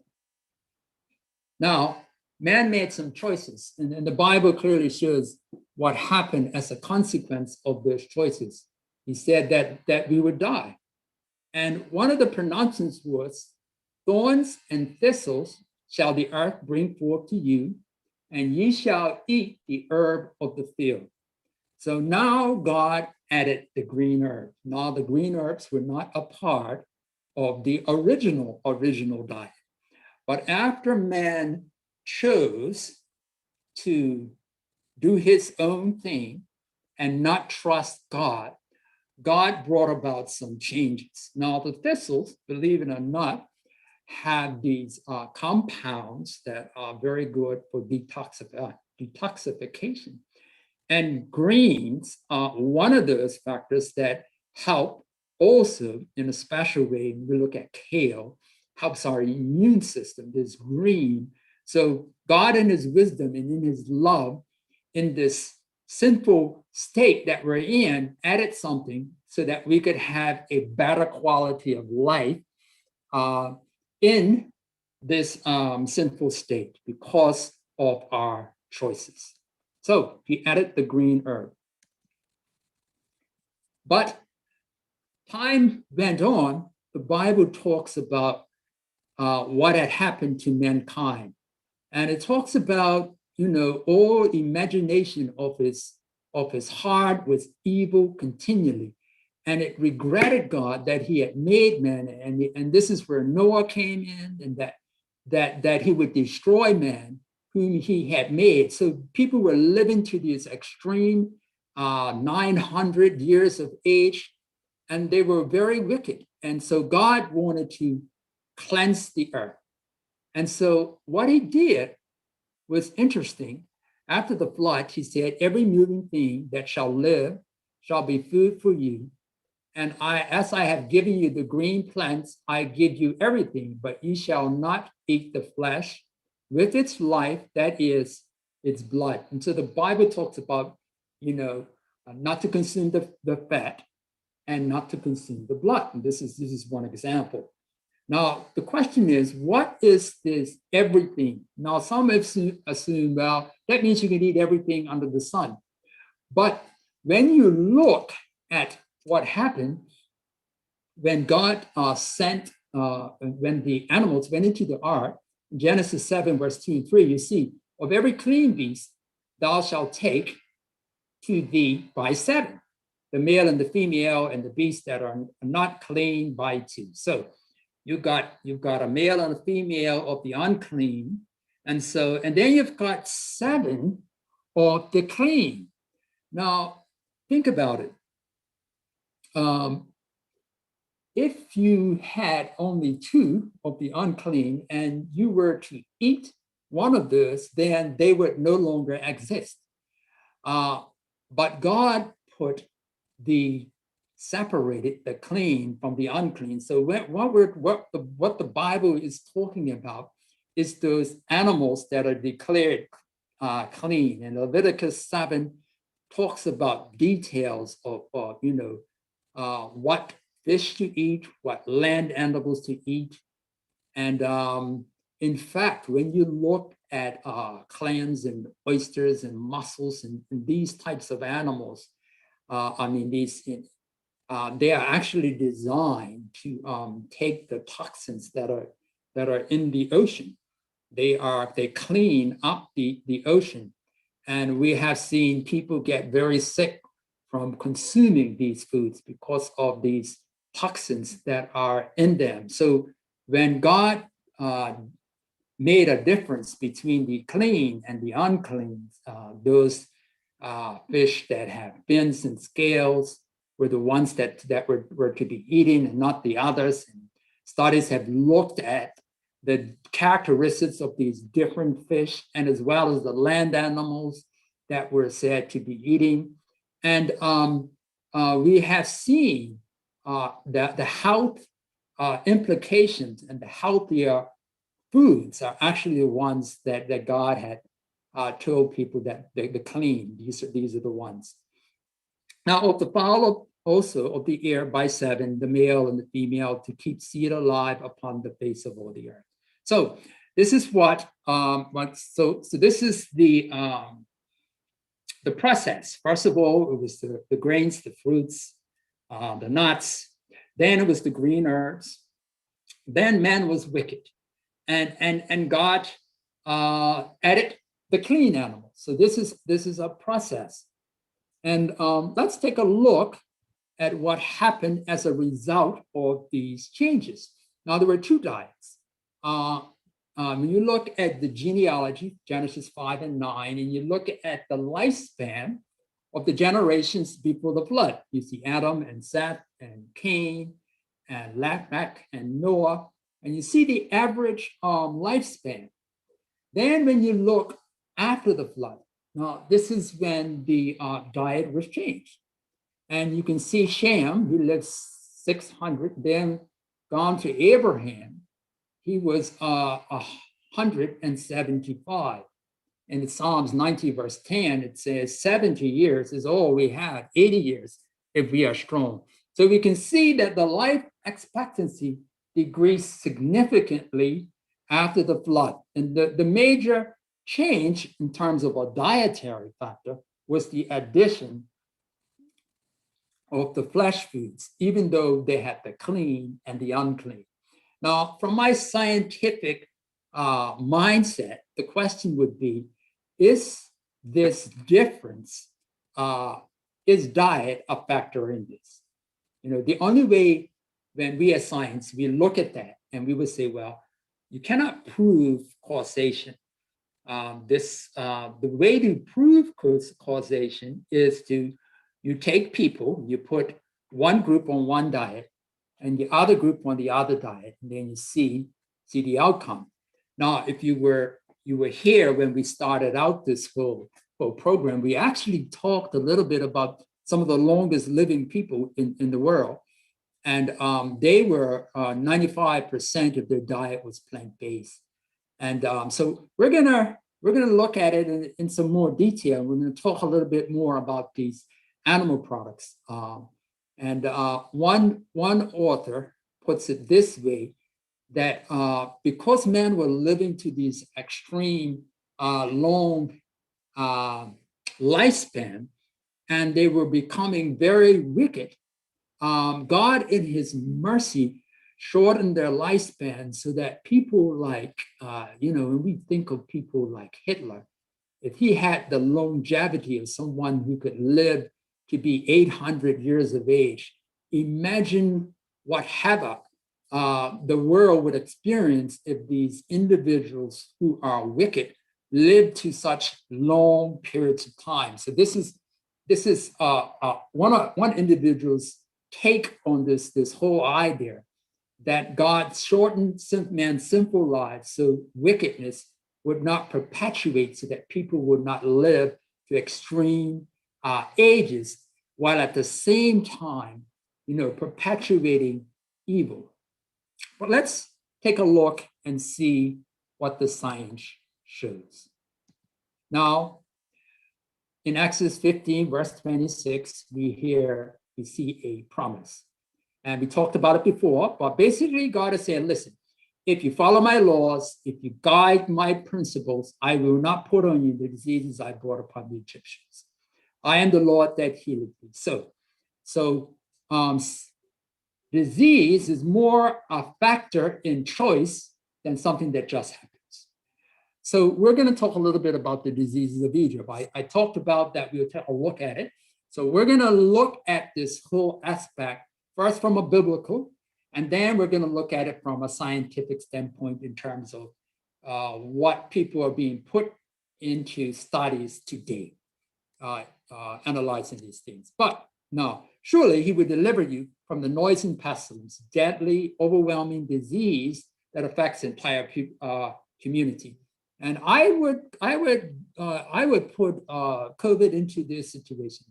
Now, man made some choices, and the Bible clearly shows what happened as a consequence of those choices. He said that we would die. And one of the pronouncements was, thorns and thistles shall the earth bring forth to you, and ye shall eat the herb of the field. So now God added the green herb. Now the green herbs were not a part of the original diet. But after man chose to do his own thing and not trust God, God brought about some changes. Now the thistles, believe it or not, have these compounds that are very good for detoxification. And greens are one of those factors that help also in a special way. When we look at kale, helps our immune system, this green. So God in his wisdom and in his love, in this sinful state that we're in, added something so that we could have a better quality of life in this sinful state because of our choices. So he added the green herb. But time went on, the Bible talks about what had happened to mankind. And it talks about, all imagination of his heart was evil continually. And it regretted God that he had made man. And this is where Noah came in, and that he would destroy man whom he had made. So people were living to this extreme 900 years of age, and they were very wicked. And so God wanted to cleanse the earth. And so what he did was interesting. After the flood, he said, every moving thing that shall live shall be food for you. And as I have given you the green plants, I give you everything, but you shall not eat the flesh with its life, that is its blood. And so the Bible talks about, not to consume the fat and not to consume the blood. And this is one example. Now, the question is, what is this everything? Now, some assume, well, that means you can eat everything under the sun. But when you look at what happened when God when the animals went into the ark, in Genesis 7, verse 2 and 3, you see, of every clean beast, thou shalt take to thee by 7, the male and the female and the beasts that are not clean by 2. So you've got a male and a female of the unclean. And then you've got 7 of the clean. Now, think about it. If you had only 2 of the unclean and you were to eat one of those, then they would no longer exist. But God separated the clean from the unclean. So what the Bible is talking about is those animals that are declared clean. And Leviticus 7 talks about details of what fish to eat, what land animals to eat. And in fact, when you look at clams and oysters and mussels and these types of animals, they are actually designed to take the toxins that are in the ocean. They clean up the ocean. And we have seen people get very sick from consuming these foods because of these toxins that are in them. So when God made a difference between the clean and the unclean, those fish that have fins and scales were the ones that were to be eaten and not the others. And studies have looked at the characteristics of these different fish, and as well as the land animals that we're said to be eating. And we have seen the health implications, and the healthier foods are actually the ones that God had told people that the clean, these are the ones. Now, of the fowl also of the air by 7, the male and the female, to keep seed alive upon the face of all the earth. So this is what so this is the process. First of all, it was the grains, the fruits, the nuts. Then it was the green herbs. Then man was wicked, and God added the clean animals. So this is a process. And let's take a look at what happened as a result of these changes. Now, there were 2 diets. When you look at the genealogy, Genesis 5 and 9, and you look at the lifespan of the generations before the flood, you see Adam and Seth and Cain and Lamech and Noah, and you see the average lifespan. Then when you look after the flood, now this is when the diet was changed. And you can see Shem, who lived 600, then gone to Abraham, he was 175. And in Psalms 90 verse 10, it says 70 years is all we have, 80 years if we are strong. So we can see that the life expectancy decreased significantly after the flood. And the major change in terms of a dietary factor was the addition of the flesh foods, even though they had the clean and the unclean. Now, from my scientific mindset, the question would be, is this difference, is diet a factor in this? You know, the only way when we as science, we look at that and we would say, well, you cannot prove causation. The way to prove causation is you take people, you put one group on one diet and the other group on the other diet, and then you see the outcome. Now, if you were here when we started out this whole program, we actually talked a little bit about some of the longest living people in the world. And they were 95% of their diet was plant-based. And so we're gonna look at it in some more detail. We're gonna talk a little bit more about these animal products. One author puts it this way, that because men were living to these extreme long lifespan, and they were becoming very wicked, God in his mercy shortened their lifespan so that people like, when we think of people like Hitler, if he had the longevity of someone who could live to be 800 years of age, imagine what havoc the world would experience if these individuals who are wicked live to such long periods of time. So this is one individual's take on this whole idea that God shortened man's sinful lives so wickedness would not perpetuate, so that people would not live to extreme ages, while at the same time, perpetuating evil. But let's take a look and see what the science shows. Now, in Exodus 15, verse 26, we see a promise. And we talked about it before, but basically God is saying, listen, if you follow my laws, if you guide my principles, I will not put on you the diseases I brought upon the Egyptians. I am the Lord that healeth thee. So disease is more a factor in choice than something that just happens. So we're going to talk a little bit about the diseases of Egypt. I talked about that. We'll take a look at it. So we're going to look at this whole aspect first from a biblical, and then we're going to look at it from a scientific standpoint in terms of what people are being put into studies today, analyzing these things. But no, surely he would deliver you from the noisome pestilence, deadly, overwhelming disease that affects the entire community. And I would put COVID into this situation.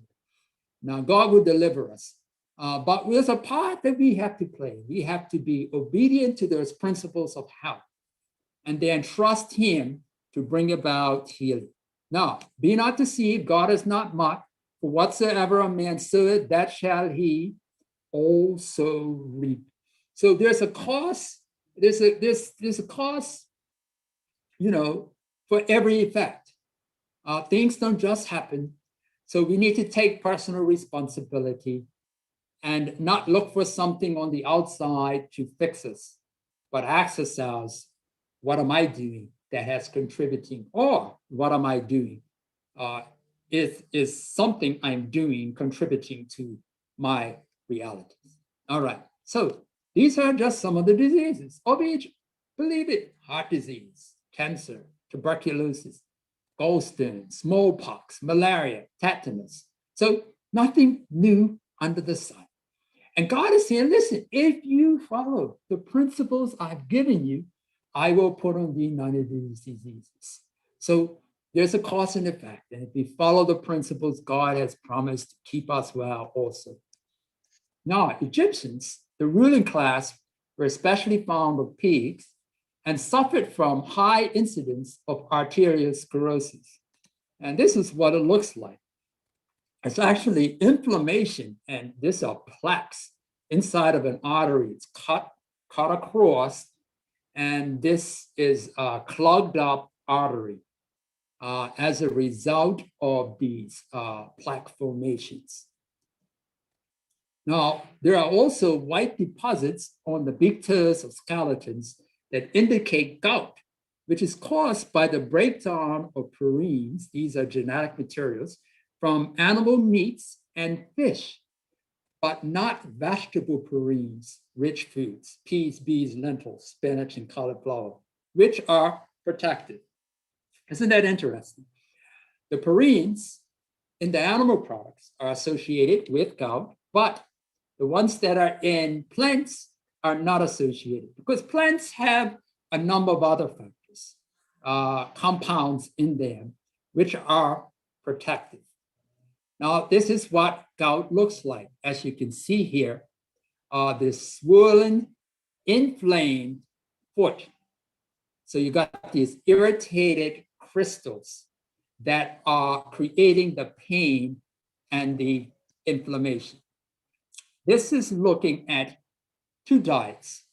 Now, God will deliver us. But there's a part that we have to play. We have to be obedient to those principles of health and then trust Him to bring about healing. Now, be not deceived, God is not mocked. For whatsoever a man soweth, that shall he also reap. So there's a cost, there's a cost, for every effect. Things don't just happen. So we need to take personal responsibility and not look for something on the outside to fix us, but ask ourselves, what am I doing that has contributing, or what am I doing? Is something I'm doing contributing to my realities? All right, so these are just some of the diseases of age. Believe it, heart disease, cancer, tuberculosis, gallstones, smallpox, malaria, tetanus. So nothing new under the sun. And God is saying, listen, if you follow the principles I've given you, I will put on thee none of these diseases. So there's a cause and effect. And if we follow the principles, God has promised to keep us well also. Now, Egyptians, the ruling class, were especially fond of pigs and suffered from high incidence of arteriosclerosis. And this is what it looks like. It's actually inflammation, and this are plaques inside of an artery. It's cut across, and this is a clogged up artery as a result of these plaque formations. Now, there are also white deposits on the big toes of skeletons that indicate gout, which is caused by the breakdown of purines, these are genetic materials, from animal meats and fish, but not vegetable purines, rich foods, peas, beans, lentils, spinach, and cauliflower, which are protected. Isn't that interesting? The purines in the animal products are associated with gout, but the ones that are in plants are not associated, because plants have a number of other factors, compounds in them, which are protective. Now, this is what gout looks like. As you can see here, this swollen, inflamed foot. So you got these irritated crystals that are creating the pain and the inflammation. This is looking at two diets.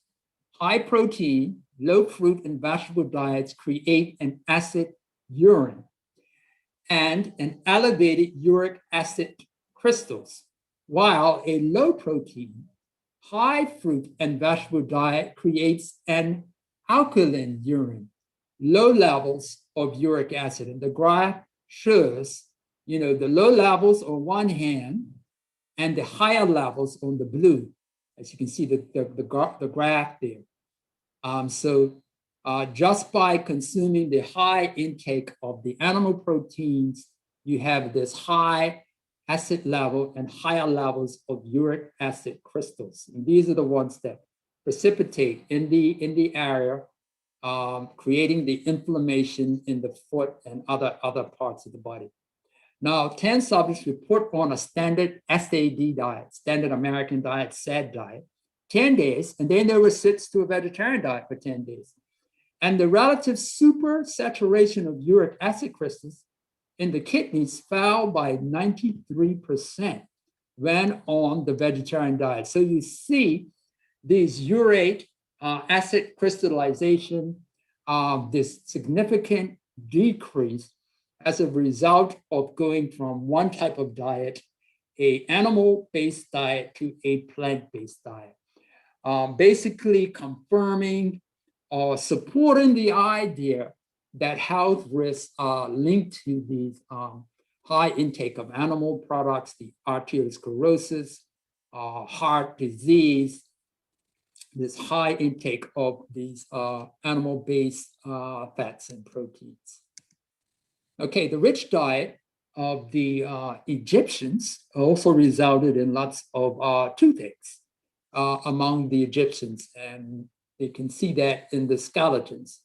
High protein, low fruit and vegetable diets create an acid urine and an elevated uric acid crystals, while a low protein, high fruit and vegetable diet creates an alkaline urine, low levels of uric acid. And the graph shows, the low levels on one hand and the higher levels on the blue, as you can see the graph there. Just by consuming the high intake of the animal proteins, you have this high acid level and higher levels of uric acid crystals. And these are the ones that precipitate in the area, creating the inflammation in the foot and other parts of the body. Now, 10 subjects were put on a standard SAD diet, standard American diet, SAD diet, 10 days, and then they were switched to a vegetarian diet for 10 days. And the relative supersaturation of uric acid crystals in the kidneys fell by 93% when on the vegetarian diet. So you see these urate acid crystallization, this significant decrease as a result of going from one type of diet, an animal-based diet, to a plant-based diet. Basically confirming or supporting the idea that health risks are linked to these high intake of animal products, the arteriosclerosis, heart disease, this high intake of these animal-based fats and proteins. Okay, the rich diet of the Egyptians also resulted in lots of toothaches among the Egyptians, and you can see that in the skeletons.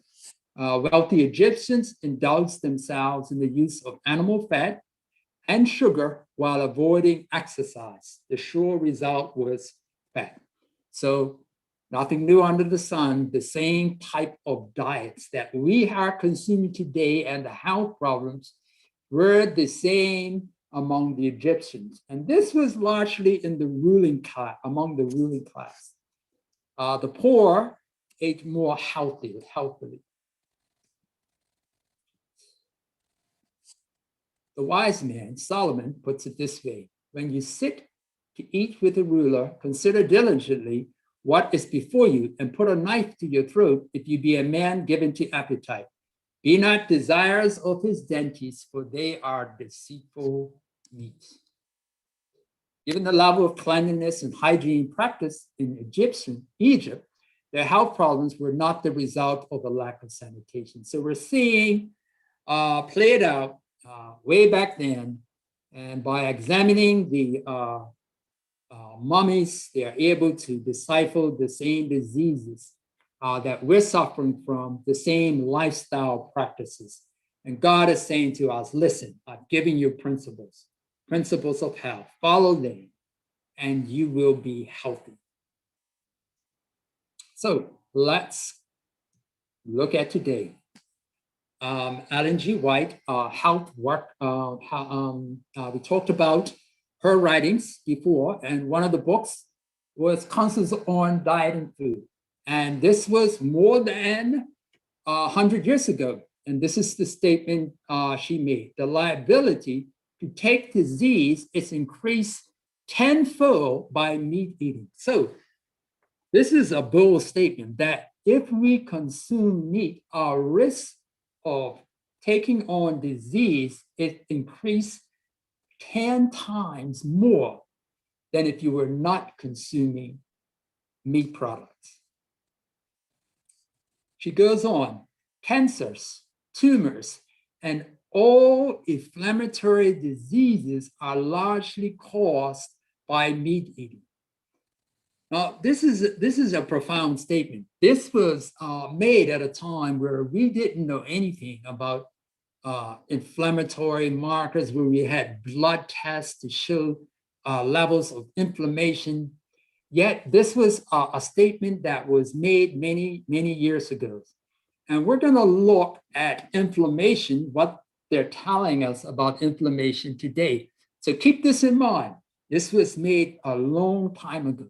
Wealthy Egyptians indulged themselves in the use of animal fat and sugar while avoiding exercise. The sure result was fat. So nothing new under the sun, the same type of diets that we are consuming today and the health problems were the same among the Egyptians. And this was largely in the ruling class, among the ruling class. The poor ate more healthily. The wise man, Solomon, puts it this way: when you sit to eat with a ruler, consider diligently what is before you, and put a knife to your throat if you be a man given to appetite. Be not desirous of his dainties, for they are deceitful meats. Given the level of cleanliness and hygiene practiced in Egypt, their health problems were not the result of a lack of sanitation. So we're seeing played out way back then, and by examining the mummies, they are able to decipher the same diseases that we're suffering from, the same lifestyle practices. And God is saying to us, listen, I've given you principles of health. Follow them, and you will be healthy. So let's look at today. Ellen G. White, health work. We talked about her writings before, and one of the books was Consensus on Diet and Food. And this was more than 100 years ago. And this is the statement she made: the liability to take disease is increased tenfold by meat eating. So this is a bold statement that if we consume meat, our risk of taking on disease is increased 10 times more than if you were not consuming meat products. She goes on: cancers, tumors, and all inflammatory diseases are largely caused by meat eating. Now, this is a profound statement. This was made at a time where we didn't know anything about inflammatory markers, where we had blood tests to show levels of inflammation. Yet this was a statement that was made many, many years ago. And we're going to look at inflammation, what they're telling us about inflammation today. So keep this in mind. This was made a long time ago.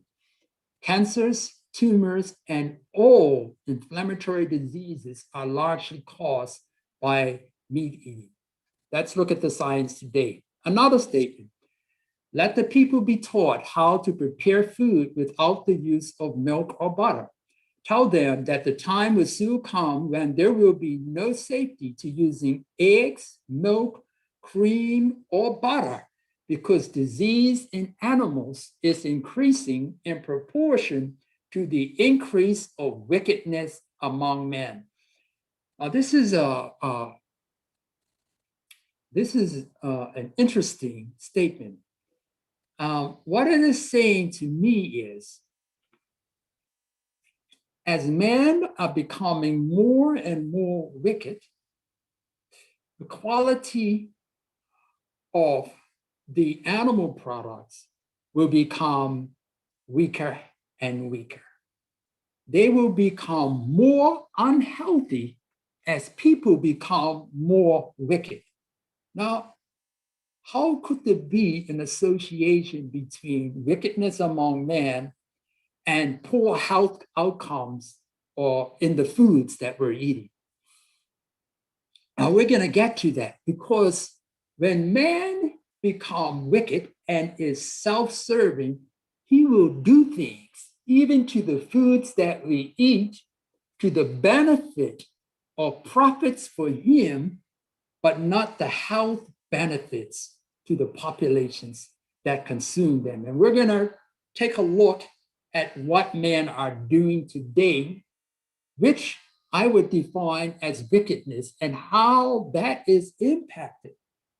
Cancers, tumors, and all inflammatory diseases are largely caused by meat eating. Let's look at the science today. Another statement: let the people be taught how to prepare food without the use of milk or butter. Tell them that the time will soon come when there will be no safety to using eggs, milk, cream, or butter, because disease in animals is increasing in proportion to the increase of wickedness among men. This is an interesting statement. What it is saying to me is, as men are becoming more and more wicked, the quality of the animal products will become weaker and weaker. They will become more unhealthy as people become more wicked. Now, how could there be an association between wickedness among men and poor health outcomes or in the foods that we're eating? Now, we're going to get to that, because when man becomes wicked and is self-serving, he will do things, even to the foods that we eat, to the benefit of profits for him, but not the health benefits to the populations that consume them. And we're going to take a look at what men are doing today, which I would define as wickedness, and how that is impacted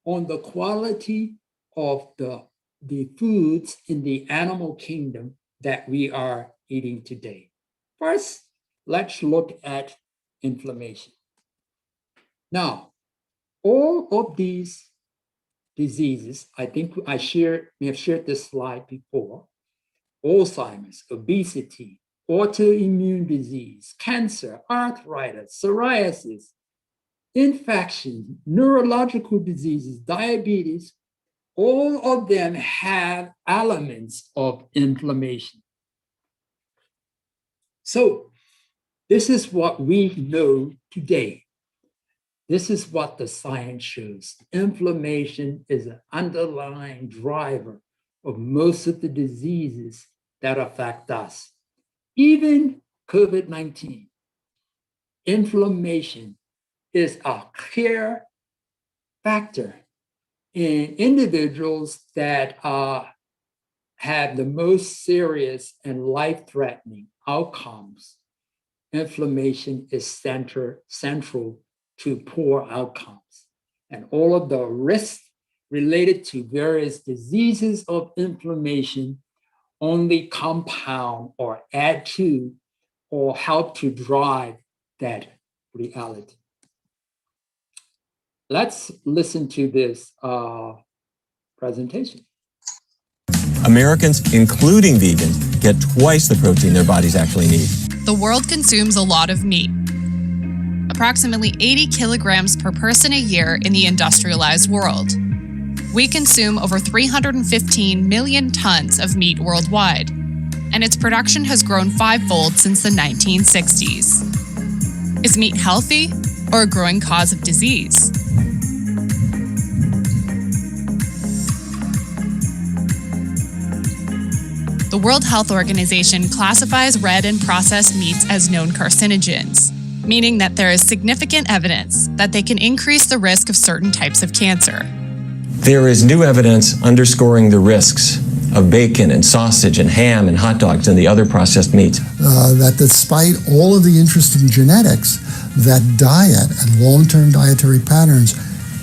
on the quality of the foods in the animal kingdom that we are eating today. First, let's look at inflammation. Now, all of these diseases, I think we have shared this slide before: Alzheimer's, obesity, autoimmune disease, cancer, arthritis, psoriasis, infection, neurological diseases, diabetes, all of them have elements of inflammation. So this is what we know today. This is what the science shows. Inflammation is an underlying driver of most of the diseases that affect us. Even COVID-19, inflammation is a clear factor in individuals that have the most serious and life-threatening outcomes. Inflammation is central to poor outcomes. And all of the risks related to various diseases of inflammation only compound or add to or help to drive that reality. Let's listen to this presentation. Americans, including vegans, get twice the protein their bodies actually need. The world consumes a lot of meat. Approximately 80 kilograms per person a year in the industrialized world. We consume over 315 million tons of meat worldwide, and its production has grown fivefold since the 1960s. Is meat healthy or a growing cause of disease? The World Health Organization classifies red and processed meats as known carcinogens, meaning that there is significant evidence that they can increase the risk of certain types of cancer. There is new evidence underscoring the risks of bacon and sausage and ham and hot dogs and the other processed meats. That despite all of the interest in genetics, that diet and long-term dietary patterns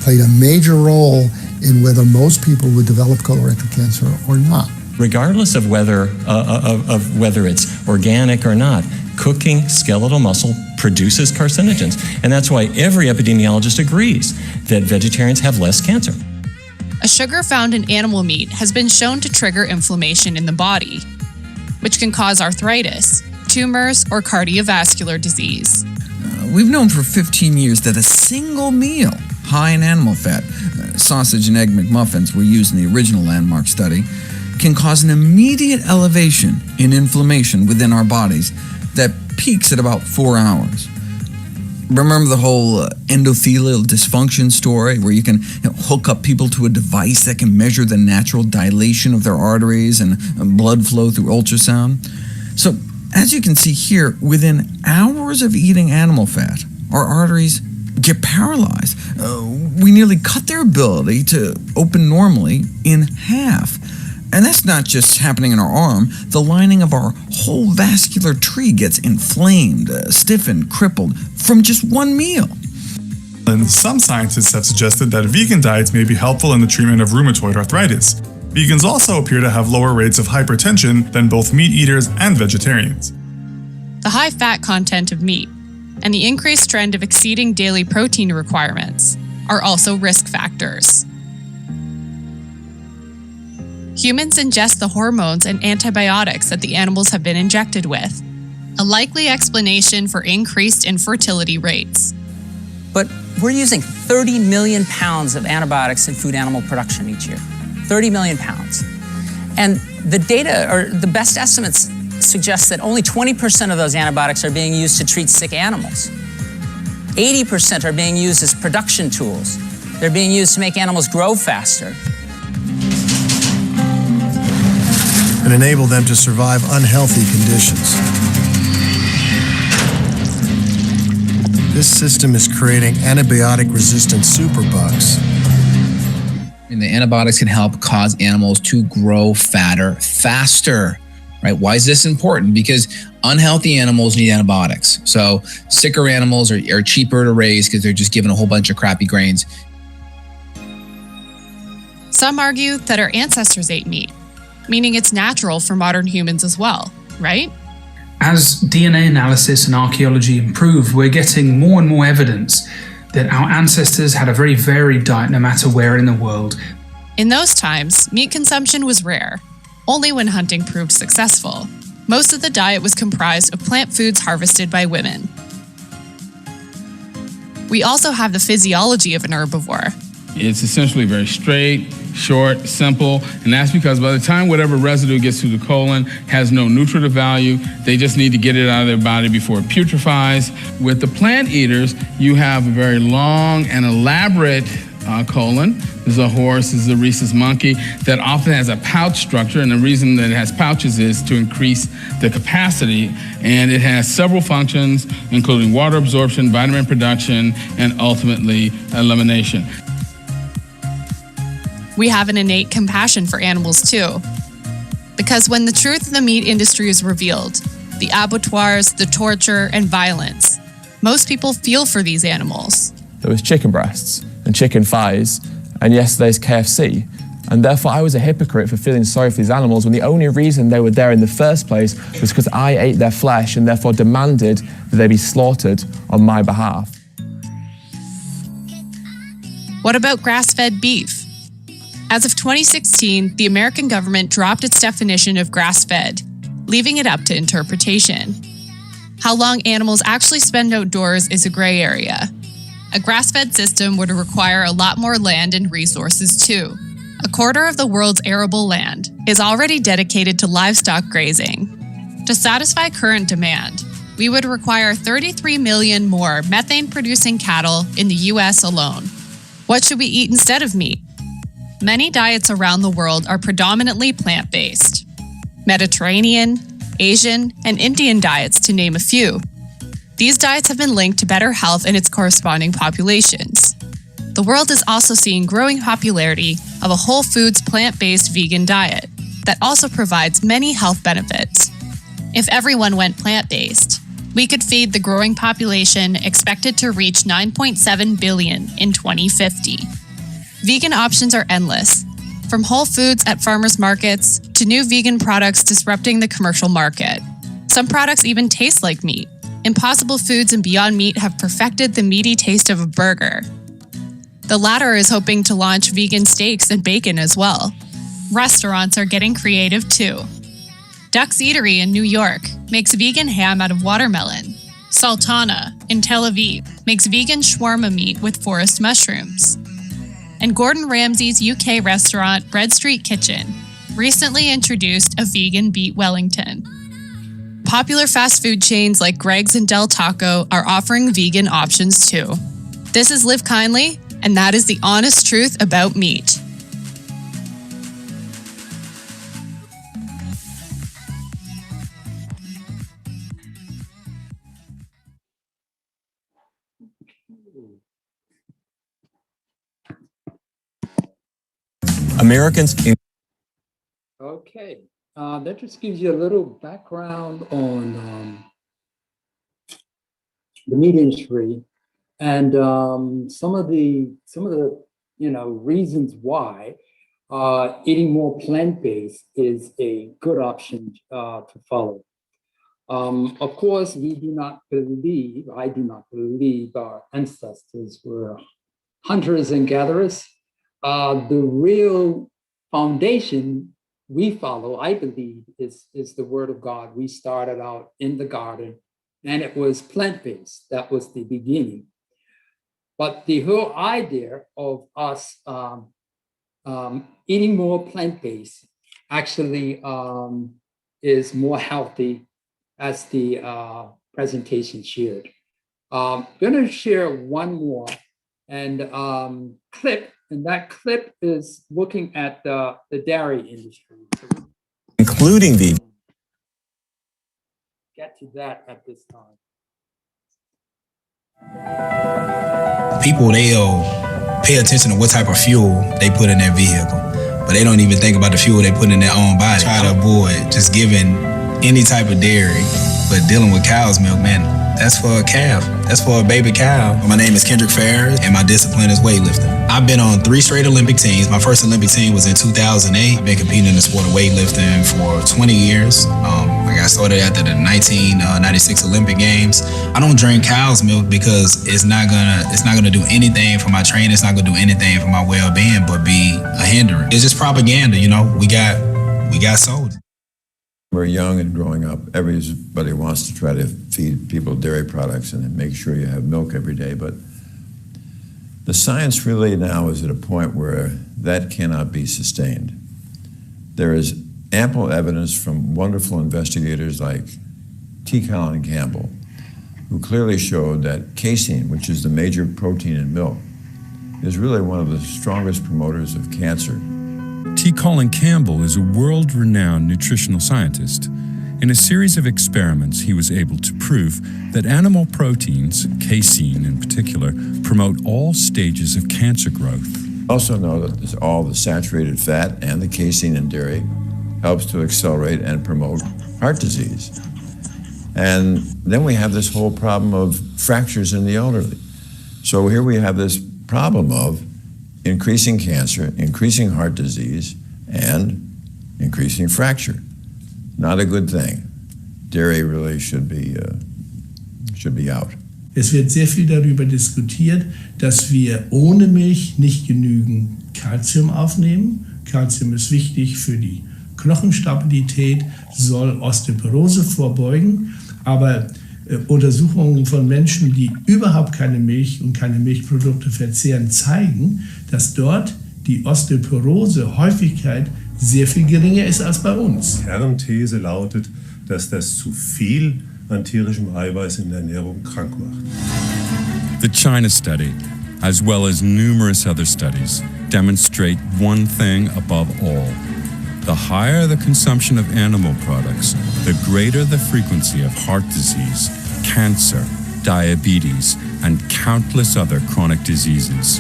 played a major role in whether most people would develop colorectal cancer or not. Regardless of whether it's organic or not, cooking skeletal muscle produces carcinogens. And that's why every epidemiologist agrees that vegetarians have less cancer. A sugar found in animal meat has been shown to trigger inflammation in the body, which can cause arthritis, tumors, or cardiovascular disease. We've known for 15 years that a single meal high in animal fat, sausage and egg McMuffins were used in the original landmark study, can cause an immediate elevation in inflammation within our bodies that peaks at about 4 hours. Remember the whole endothelial dysfunction story where you can hook up people to a device that can measure the natural dilation of their arteries and blood flow through ultrasound? So, as you can see here, within hours of eating animal fat, our arteries get paralyzed. We nearly cut their ability to open normally in half. And that's not just happening in our arm. The lining of our whole vascular tree gets inflamed, stiffened, crippled from just one meal. And some scientists have suggested that vegan diets may be helpful in the treatment of rheumatoid arthritis. Vegans also appear to have lower rates of hypertension than both meat eaters and vegetarians. The high fat content of meat and the increased trend of exceeding daily protein requirements are also risk factors. Humans ingest the hormones and antibiotics that the animals have been injected with, a likely explanation for increased infertility rates. But we're using 30 million pounds of antibiotics in food animal production each year. 30 million pounds. And the data, or the best estimates, suggest that only 20% of those antibiotics are being used to treat sick animals. 80% are being used as production tools. They're being used to make animals grow faster. And enable them to survive unhealthy conditions. This system is creating antibiotic-resistant superbugs. And the antibiotics can help cause animals to grow fatter faster, right? Why is this important? Because unhealthy animals need antibiotics. So sicker animals are cheaper to raise because they're just given a whole bunch of crappy grains. Some argue that our ancestors ate meat, meaning it's natural for modern humans as well, right? As DNA analysis and archaeology improve, we're getting more and more evidence that our ancestors had a very varied diet no matter where in the world. In those times, meat consumption was rare, only when hunting proved successful. Most of the diet was comprised of plant foods harvested by women. We also have the physiology of an herbivore. It's essentially very straight, short, simple, and that's because by the time whatever residue gets to the colon has no nutritive value, they just need to get it out of their body before it putrefies. With the plant eaters, you have a very long and elaborate colon. There's a horse, there's a rhesus monkey that often has a pouch structure, and the reason that it has pouches is to increase the capacity, and it has several functions, including water absorption, vitamin production, and ultimately elimination. We have an innate compassion for animals too. Because when the truth of the meat industry is revealed, the abattoirs, the torture, and violence, most people feel for these animals. There was chicken breasts and chicken thighs, and yesterday's KFC. And therefore I was a hypocrite for feeling sorry for these animals when the only reason they were there in the first place was because I ate their flesh and therefore demanded that they be slaughtered on my behalf. What about grass-fed beef? As of 2016, the American government dropped its definition of grass-fed, leaving it up to interpretation. How long animals actually spend outdoors is a gray area. A grass-fed system would require a lot more land and resources too. A quarter of the world's arable land is already dedicated to livestock grazing. To satisfy current demand, we would require 33 million more methane-producing cattle in the US alone. What should we eat instead of meat? Many diets around the world are predominantly plant-based. Mediterranean, Asian, and Indian diets, to name a few. These diets have been linked to better health in its corresponding populations. The world is also seeing growing popularity of a whole foods plant-based vegan diet that also provides many health benefits. If everyone went plant-based, we could feed the growing population expected to reach 9.7 billion in 2050. Vegan options are endless, from whole foods at farmers markets to new vegan products disrupting the commercial market. Some products even taste like meat. Impossible Foods and Beyond Meat have perfected the meaty taste of a burger. The latter is hoping to launch vegan steaks and bacon as well. Restaurants are getting creative too. Duck's Eatery in New York makes vegan ham out of watermelon. Sultana in Tel Aviv makes vegan shawarma meat with forest mushrooms. And Gordon Ramsay's UK restaurant, Bread Street Kitchen, recently introduced a vegan beet Wellington. Popular fast food chains like Greg's and Del Taco are offering vegan options too. This is Live Kindly, and that is the honest truth about meat. Americans. Okay, that just gives you a little background on the meat industry and some of the reasons why eating more plant-based is a good option to follow. Of course, I do not believe our ancestors were hunters and gatherers. The real foundation we follow, I believe, is the word of God. We started out in the garden and it was plant-based. That was the beginning. But the whole idea of us eating more plant-based actually is more healthy, as the presentation shared. I'm going to share one more clip. And that clip is looking at the dairy industry. Including the. Get to that at this time. People, they'll pay attention to what type of fuel they put in their vehicle, but they don't even think about the fuel they put in their own body. Try to avoid just giving any type of dairy But dealing with cow's milk, man, that's for a calf. That's for a baby cow. My name is Kendrick Farris, and my discipline is weightlifting. I've been on 3 straight Olympic teams. My first Olympic team was in 2008. I've been competing in the sport of weightlifting for 20 years. I got started after the 1996 Olympic Games. I don't drink cow's milk because it's not gonna do anything for my training. It's not gonna do anything for my well-being, but be a hindrance. It's just propaganda, you know. We got sold. We're young and growing up. Everybody wants to try to feed people dairy products and make sure you have milk every day. But the science really now is at a point where that cannot be sustained. There is ample evidence from wonderful investigators like T. Colin Campbell, who clearly showed that casein, which is the major protein in milk, is really one of the strongest promoters of cancer. T. Colin Campbell is a world-renowned nutritional scientist. In a series of experiments, he was able to prove that animal proteins, casein in particular, promote all stages of cancer growth. Also know that all the saturated fat and the casein in dairy helps to accelerate and promote heart disease. And then we have this whole problem of fractures in the elderly. So here we have this problem of increasing cancer, increasing heart disease, and increasing fracture. Not a good thing. Dairy really should be out. Es wird sehr viel darüber diskutiert, dass wir ohne Milch nicht genügend Kalzium aufnehmen. Kalzium ist wichtig für die Knochenstabilität, soll Osteoporose vorbeugen, aber Untersuchungen von Menschen, die überhaupt keine Milch und keine Milchprodukte verzehren, zeigen, dass dort die Osteoporose-Häufigkeit sehr viel geringer ist als bei uns. Die Kernthese lautet, dass das zu viel an tierischem Eiweiß in der Ernährung krank macht. The China study, as well as numerous other studies, demonstrate one thing above all. The higher the consumption of animal products, the greater the frequency of heart disease, cancer, diabetes, and countless other chronic diseases.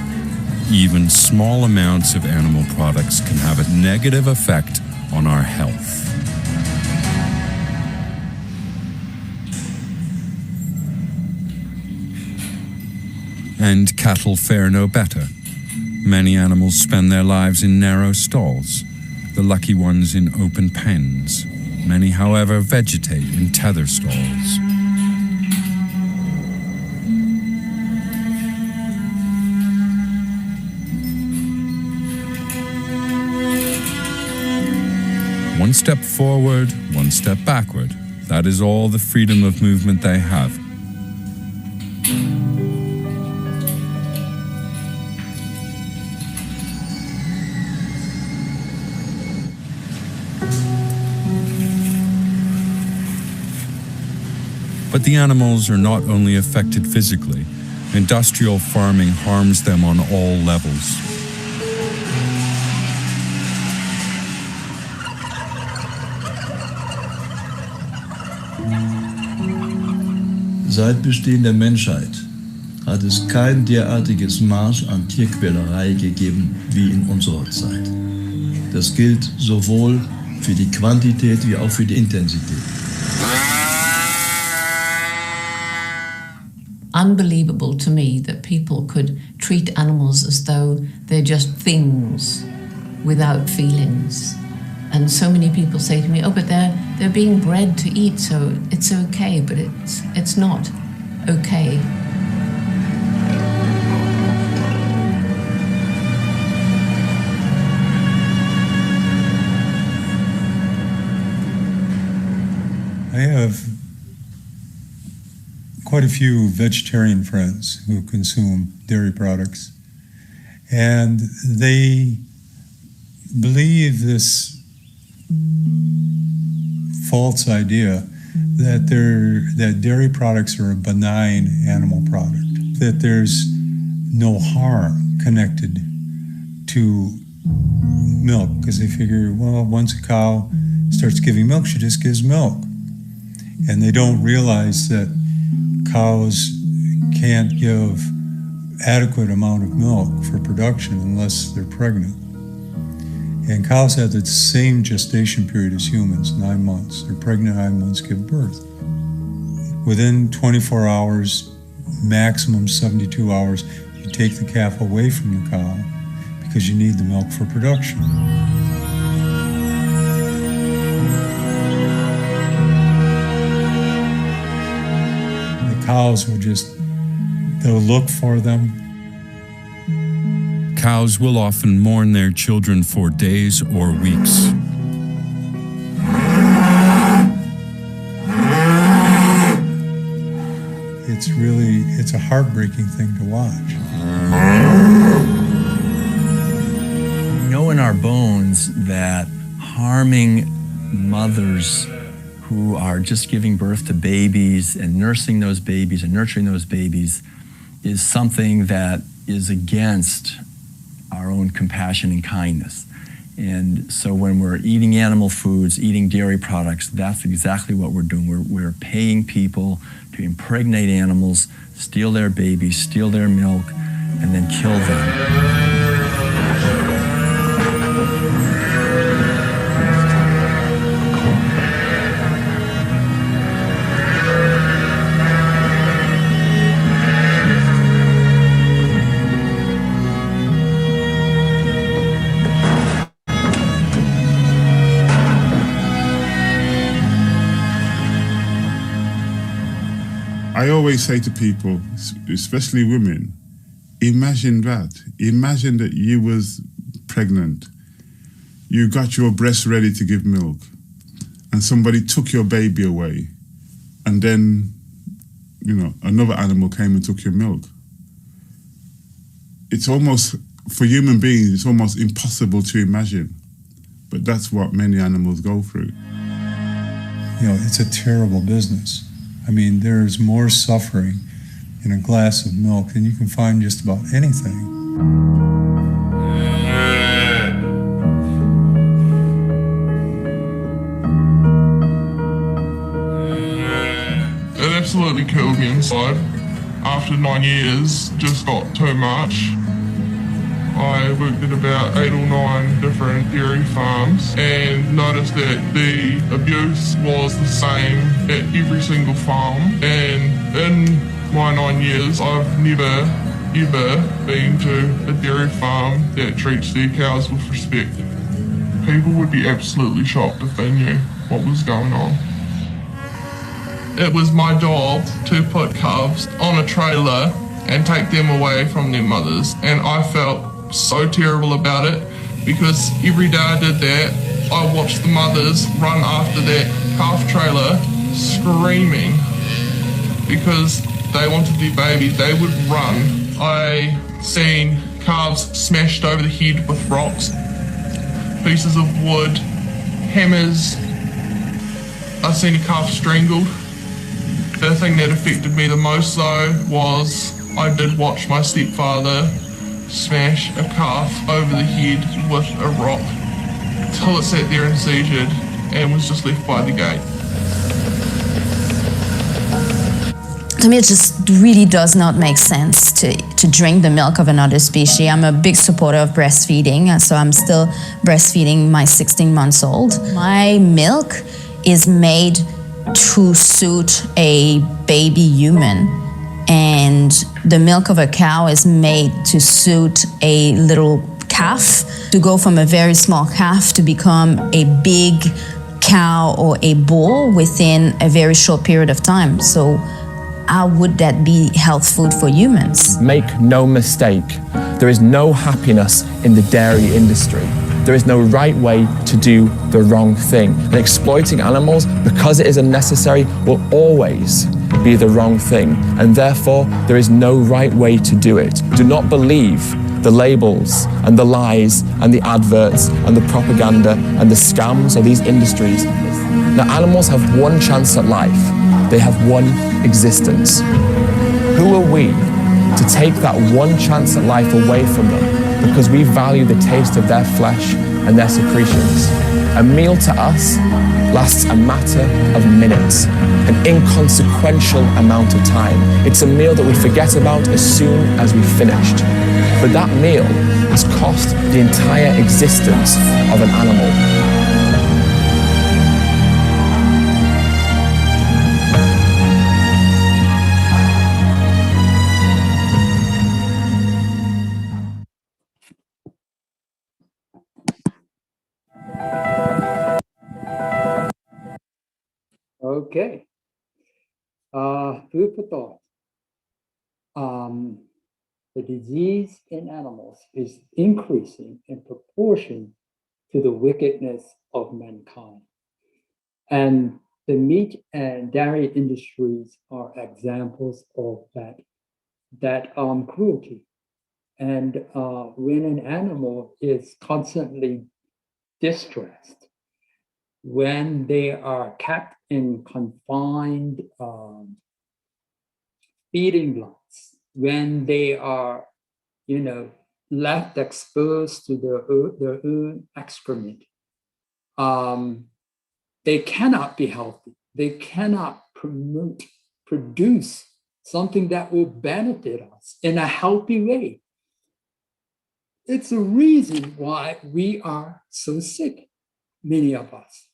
Even small amounts of animal products can have a negative effect on our health. And cattle fare no better. Many animals spend their lives in narrow stalls, the lucky ones in open pens. Many, however, vegetate in tether stalls. One step forward, one step backward. That is all the freedom of movement they have. But the animals are not only affected physically. Industrial farming harms them on all levels. Seit Bestehen der Menschheit hat es kein derartiges Maß an Tierquälerei gegeben wie in unserer Zeit. Das gilt sowohl für die Quantität wie auch für die Intensität. Unbelievable to me that people could treat animals as though they're just things without feelings. And so many people say to me, oh, but they're being bred to eat, so it's okay, but it's not okay. I have quite a few vegetarian friends who consume dairy products, and they believe this false idea that dairy products are a benign animal product, that there's no harm connected to milk, because they figure, well, once a cow starts giving milk, she just gives milk. And they don't realize that cows can't give adequate amount of milk for production unless they're pregnant. And cows have the same gestation period as humans, 9 months. They're pregnant 9 months, give birth. Within 24 hours, maximum 72 hours, you take the calf away from the cow because you need the milk for production. The cows will they'll look for them. Cows will often mourn their children for days or weeks. It's a heartbreaking thing to watch. We know in our bones that harming mothers who are just giving birth to babies and nursing those babies and nurturing those babies is something that is against our own compassion and kindness. And so when we're eating animal foods, eating dairy products, that's exactly what we're doing. We're paying people to impregnate animals, steal their babies, steal their milk, and then kill them. I always say to people, especially women, imagine that. Imagine that you was pregnant. You got your breast ready to give milk and somebody took your baby away and then, another animal came and took your milk. It's almost, for human beings, it's almost impossible to imagine. But that's what many animals go through. It's a terrible business. I mean, there's more suffering in a glass of milk than you can find just about anything. It absolutely killed me inside. After 9 years, just got too much. I worked at about 8 or 9 different dairy farms and noticed that the abuse was the same at every single farm. And in my 9 years, I've never, ever been to a dairy farm that treats their cows with respect. People would be absolutely shocked if they knew what was going on. It was my job to put calves on a trailer and take them away from their mothers, and I felt so terrible about it because every day I did that, I watched the mothers run after that calf trailer screaming because they wanted their baby. They would run. I seen calves smashed over the head with rocks, pieces of wood, hammers. I seen a calf strangled. The thing that affected me the most though was I did watch my stepfather smash a calf over the head with a rock till it sat there and seizured and was just left by the gate. To me, it just really does not make sense to drink the milk of another species. I'm a big supporter of breastfeeding, so I'm still breastfeeding my 16-month-old. My milk is made to suit a baby human, and the milk of a cow is made to suit a little calf, to go from a very small calf to become a big cow or a bull within a very short period of time. So how would that be health food for humans? Make no mistake, there is no happiness in the dairy industry. There is no right way to do the wrong thing. And exploiting animals, because it is unnecessary, will always be the wrong thing. And therefore, there is no right way to do it. Do not believe the labels and the lies and the adverts and the propaganda and the scams of these industries. Now, animals have one chance at life. They have one existence. Who are we to take that one chance at life away from them because we value the taste of their flesh and their secretions? A meal to us lasts a matter of minutes, an inconsequential amount of time. It's a meal that we forget about as soon as we've finished. But that meal has cost the entire existence of an animal. Okay. Food for thought. The disease in animals is increasing in proportion to the wickedness of mankind. And the meat and dairy industries are examples of that cruelty. And when an animal is constantly distressed, when they are kept in confined feeding lots, when they are, left exposed to their own excrement, they cannot be healthy. They cannot produce something that will benefit us in a healthy way. It's a reason why we are so sick, many of us,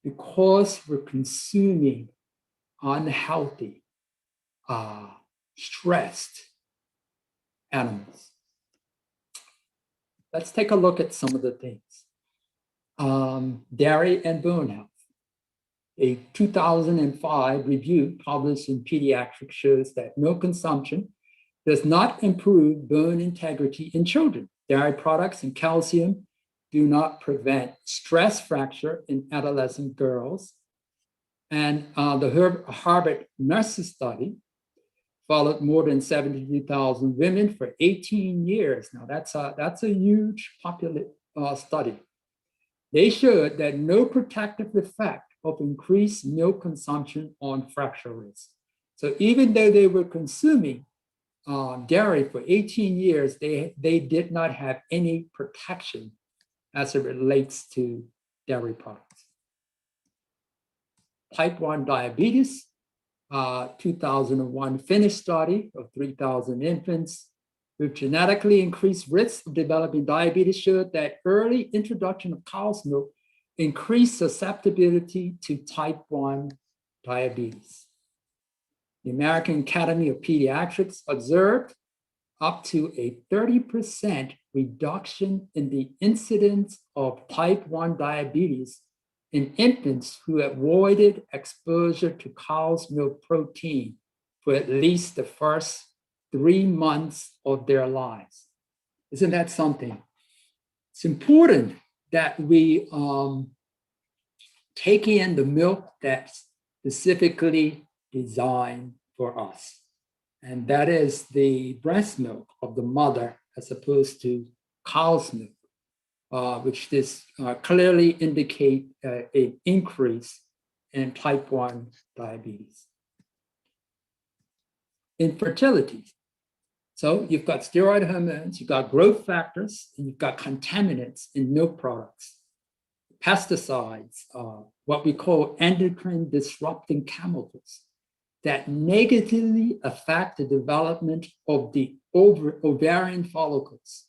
because we're consuming unhealthy, stressed animals. Let's take a look at some of the things. Dairy and bone health. A 2005 review published in Pediatrics shows that milk consumption does not improve bone integrity in children. Dairy products and calcium do not prevent stress fracture in adolescent girls. And the Harvard Nurses study followed more than 72,000 women for 18 years. Now that's a huge study. They showed that no protective effect of increased milk consumption on fracture risk. So even though they were consuming dairy for 18 years, they did not have any protection as it relates to dairy products. Type 1 diabetes, 2001 Finnish study of 3,000 infants with genetically increased risk of developing diabetes showed that early introduction of cow's milk increased susceptibility to type 1 diabetes. The American Academy of Pediatrics observed up to a 30% reduction in the incidence of type 1 diabetes in infants who avoided exposure to cow's milk protein for at least the first 3 months of their lives. Isn't that something? It's important that we take in the milk that's specifically designed for us. And that is the breast milk of the mother as opposed to cow's milk, which this clearly indicate an increase in type 1 diabetes. Infertility. So you've got steroid hormones, you've got growth factors, and you've got contaminants in milk products, pesticides, what we call endocrine disrupting chemicals that negatively affect the development of the ovarian follicles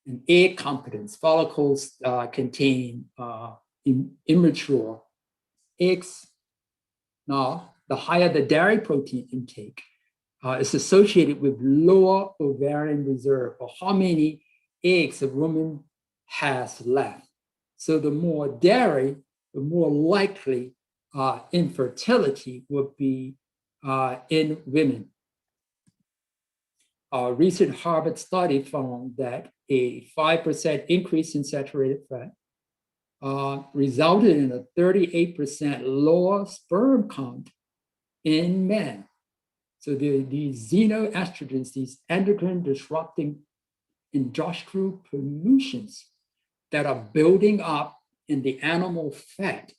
and egg competence. Follicles contain immature eggs. Now, the higher the dairy protein intake is associated with lower ovarian reserve, or how many eggs a woman has left. So the more dairy, the more likely infertility would be in women. A recent Harvard study found that a 5% increase in saturated fat resulted in a 38% lower sperm count in men. So these xenoestrogens, these endocrine disrupting industrial pollutions that are building up in the animal fat,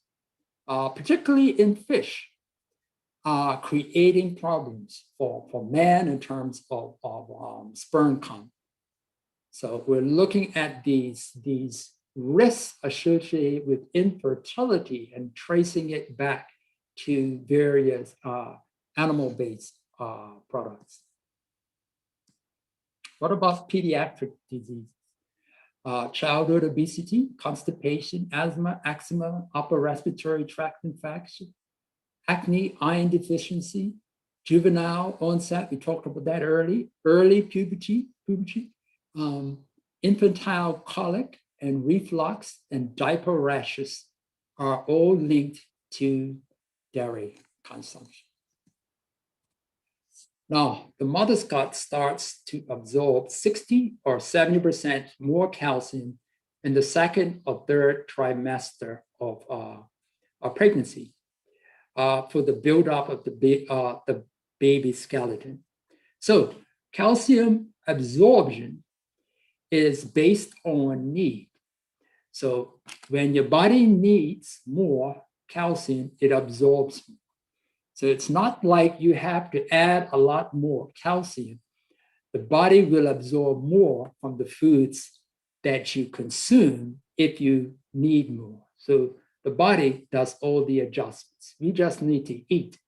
particularly in fish, are creating problems for man in terms of sperm count. So we're looking at these risks associated with infertility and tracing it back to various animal-based products. What about pediatric diseases? Childhood obesity, constipation, asthma, eczema, upper respiratory tract infection, acne, iron deficiency, juvenile onset, we talked about that early puberty, infantile colic and reflux and diaper rashes are all linked to dairy consumption. Now, the mother's gut starts to absorb 60 or 70% more calcium in the second or third trimester of pregnancy for the buildup of the baby skeleton. So calcium absorption is based on need. So when your body needs more calcium, it absorbs more. So it's not like you have to add a lot more calcium. The body will absorb more from the foods that you consume if you need more. So the body does all the adjustments. We just need to eat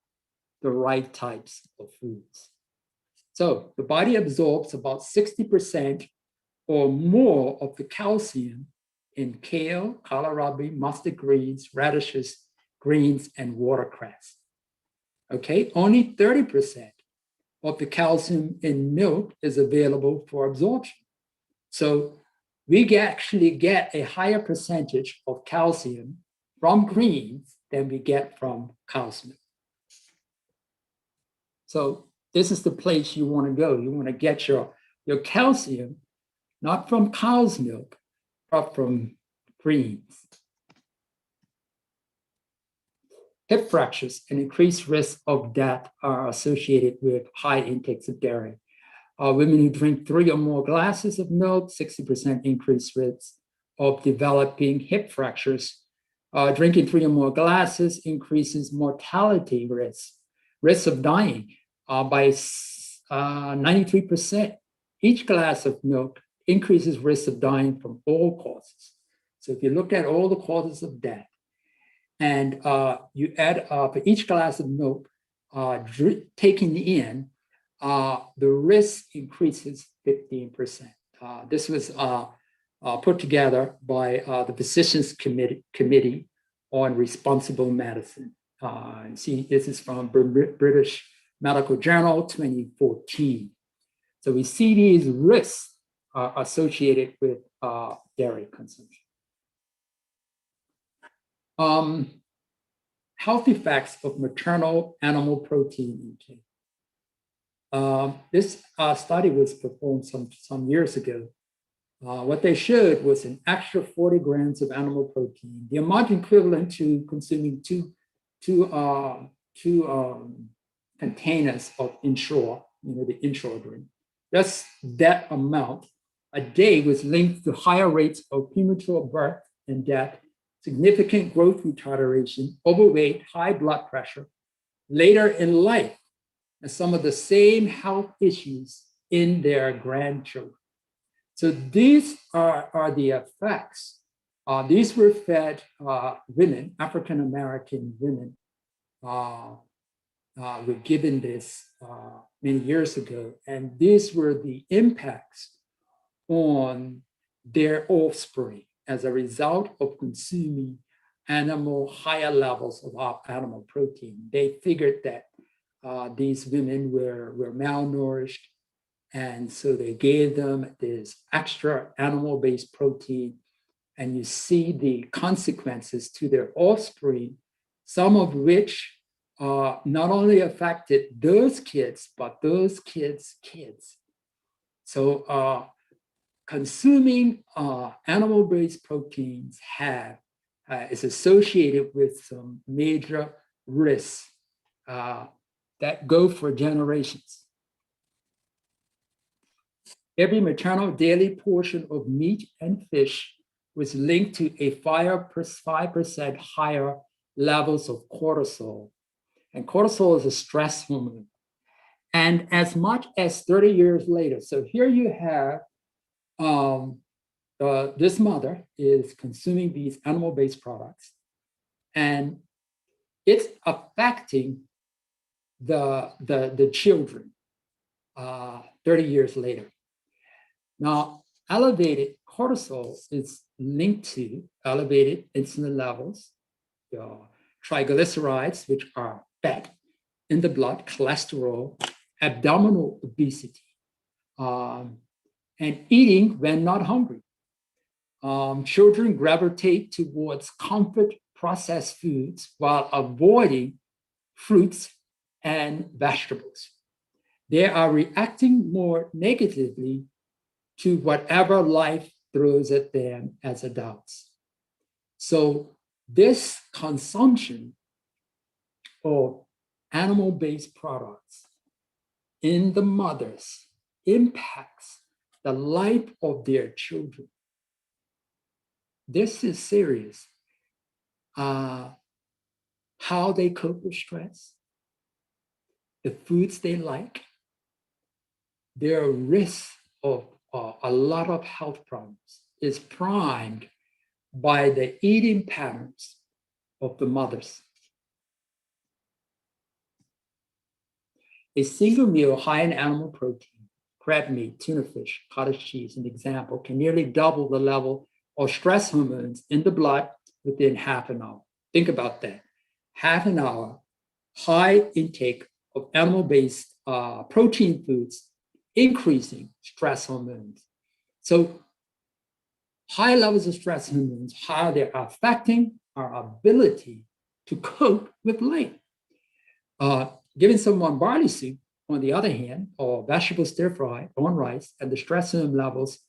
the right types of foods. So the body absorbs about 60% or more of the calcium in kale, kohlrabi, mustard greens, radishes, greens, and watercress. Okay, only 30% of the calcium in milk is available for absorption. So we actually get a higher percentage of calcium from greens than we get from cow's milk. So this is the place you want to go. You want to get your calcium, not from cow's milk, but from greens. Hip fractures and increased risk of death are associated with high intakes of dairy. Women who drink 3 or more glasses of milk, 60% increased risk of developing hip fractures. Drinking 3 or more glasses increases mortality risk of dying by 93%. Each glass of milk increases risk of dying from all causes. So if you look at all the causes of death, and you add up each glass of milk taken in, the risk increases 15%. This was put together by the Physicians Committee on Responsible Medicine. See, this is from British Medical Journal 2014. So we see these risks associated with dairy consumption. Health effects of maternal animal protein intake. This study was performed some years ago. What they showed was an extra 40 grams of animal protein, the amount equivalent to consuming two containers of Ensure, the Ensure drink. Just that amount a day was linked to higher rates of premature birth and death, significant growth retardation, overweight, high blood pressure, later in life, and some of the same health issues in their grandchildren. So these are the effects. These were fed women, African-American women, were given this many years ago, and these were the impacts on their offspring as a result of consuming higher levels of animal protein. They figured that these women were malnourished, and so they gave them this extra animal-based protein, and you see the consequences to their offspring, some of which not only affected those kids, but those kids' kids. So consuming animal-based proteins is associated with some major risks that go for generations. Every maternal daily portion of meat and fish was linked to a 5% higher levels of cortisol. And cortisol is a stress hormone. And as much as 30 years later, so here you have this mother is consuming these animal-based products, and it's affecting the children 30 years later. Now, elevated cortisol is linked to elevated insulin levels, triglycerides, which are fat in the blood, cholesterol, abdominal obesity, and eating when not hungry. Children gravitate towards comfort processed foods while avoiding fruits and vegetables. They are reacting more negatively to whatever life throws at them as adults. So this consumption of animal-based products in the mothers impacts the life of their children. This is serious. How they cope with stress, the foods they like, their risk of a lot of health problems is primed by the eating patterns of the mothers. A single meal high in animal protein, crab meat, tuna fish, cottage cheese, an example, can nearly double the level of stress hormones in the blood within half an hour. Think about that. Half an hour, high intake of animal-based protein foods, increasing stress hormones. So high levels of stress hormones, how they're affecting our ability to cope with life. Giving someone barley soup, on the other hand, or vegetable stir fry on rice, and the stress hormone levels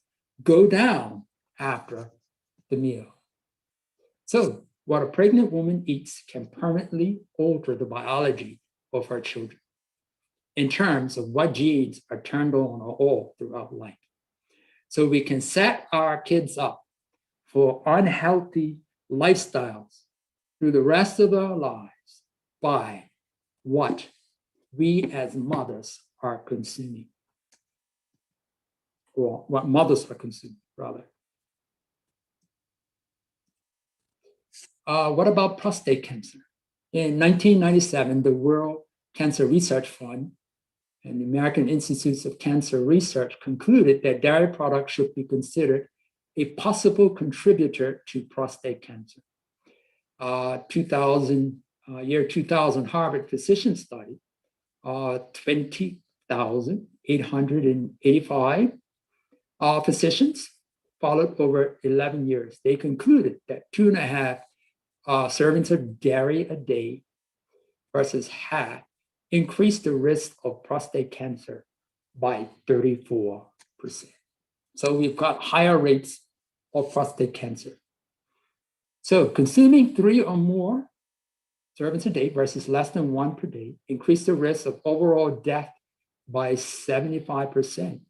go down after the meal. So what a pregnant woman eats can permanently alter the biology of her children in terms of what genes are turned on or off throughout life. So we can set our kids up for unhealthy lifestyles through the rest of their lives by what we as mothers are consuming, or what mothers are consuming, rather. What about prostate cancer? In 1997, the World Cancer Research Fund and the American Institutes of Cancer Research concluded that dairy products should be considered a possible contributor to prostate cancer. 2000 Harvard physician study, 20,885 physicians followed over 11 years. They concluded that 2.5 servings of dairy a day versus half increased the risk of prostate cancer by 34%. So we've got higher rates of prostate cancer. So consuming 3 or more servings a day versus less than 1 per day increased the risk of overall death by 75%.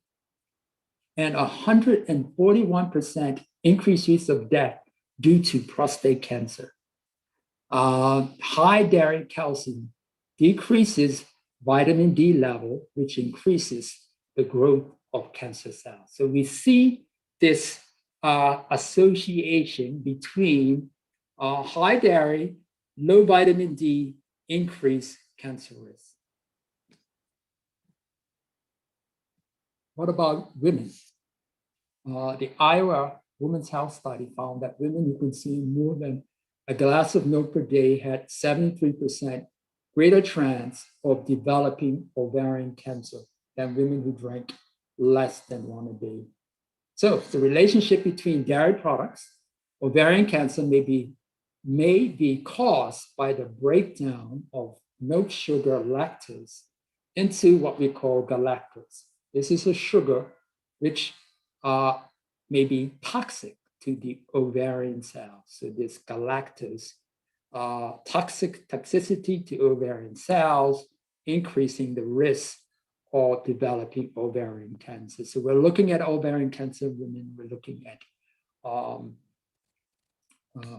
And 141% increased risk of death due to prostate cancer. High dairy calcium decreases vitamin D level, which increases the growth of cancer cells. So we see this association between high dairy, low vitamin D, increased cancer risk. What about women? The Iowa Women's Health Study found that women who consume more than a glass of milk per day had 73% greater chance of developing ovarian cancer than women who drank less than 1 a day. So the relationship between dairy products, ovarian cancer may be caused by the breakdown of milk sugar lactose into what we call galactose. This is a sugar which may be toxic to the ovarian cells. So this galactose, toxicity to ovarian cells, increasing the risk of developing ovarian cancer. So we're looking at ovarian cancer in women, we're looking at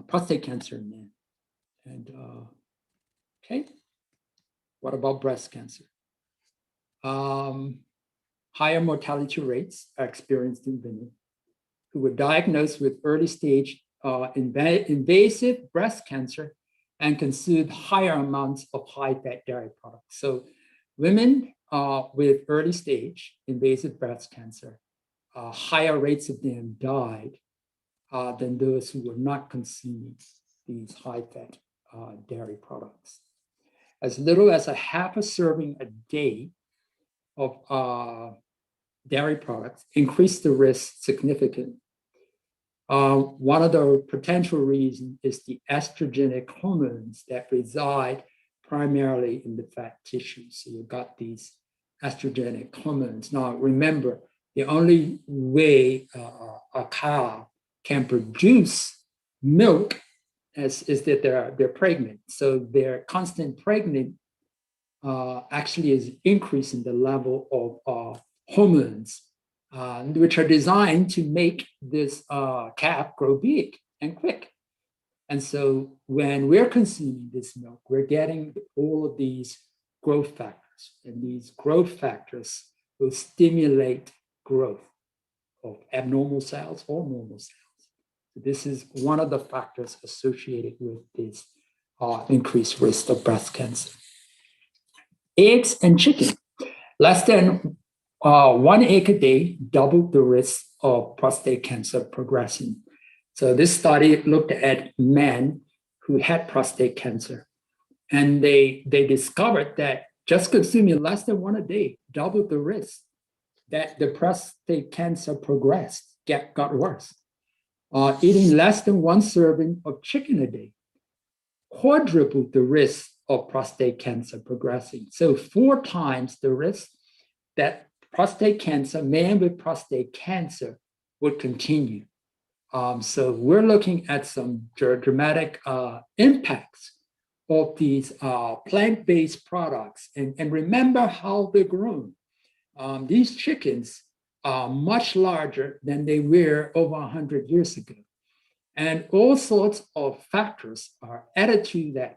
prostate cancer in men. And okay, what about breast cancer? Higher mortality rates are experienced in women who were diagnosed with early stage invasive breast cancer and consumed higher amounts of high-fat dairy products. So women with early stage invasive breast cancer, higher rates of them died than those who were not consuming these high-fat dairy products. As little as a half a serving a day of dairy products increase the risk significantly. One of the potential reasons is the estrogenic hormones that reside primarily in the fat tissue. So you've got these estrogenic hormones. Now, remember, the only way a cow can produce milk is that they're pregnant. So their constant pregnant actually is increasing the level of hormones, which are designed to make this calf grow big and quick. And so when we're consuming this milk, we're getting all of these growth factors, and these growth factors will stimulate growth of abnormal cells or normal cells. So this is one of the factors associated with this increased risk of breast cancer. Eggs and chicken. Less than 1 egg a day doubled the risk of prostate cancer progressing. So this study looked at men who had prostate cancer, and they discovered that just consuming less than 1 a day doubled the risk that the prostate cancer progressed, got worse. Eating less than 1 serving of chicken a day quadrupled the risk of prostate cancer progressing. So 4 times the risk that prostate cancer, man with prostate cancer, would continue. So we're looking at some dramatic impacts of these plant-based products. And remember how they're grown. These chickens are much larger than they were over 100 years ago. And all sorts of factors are added to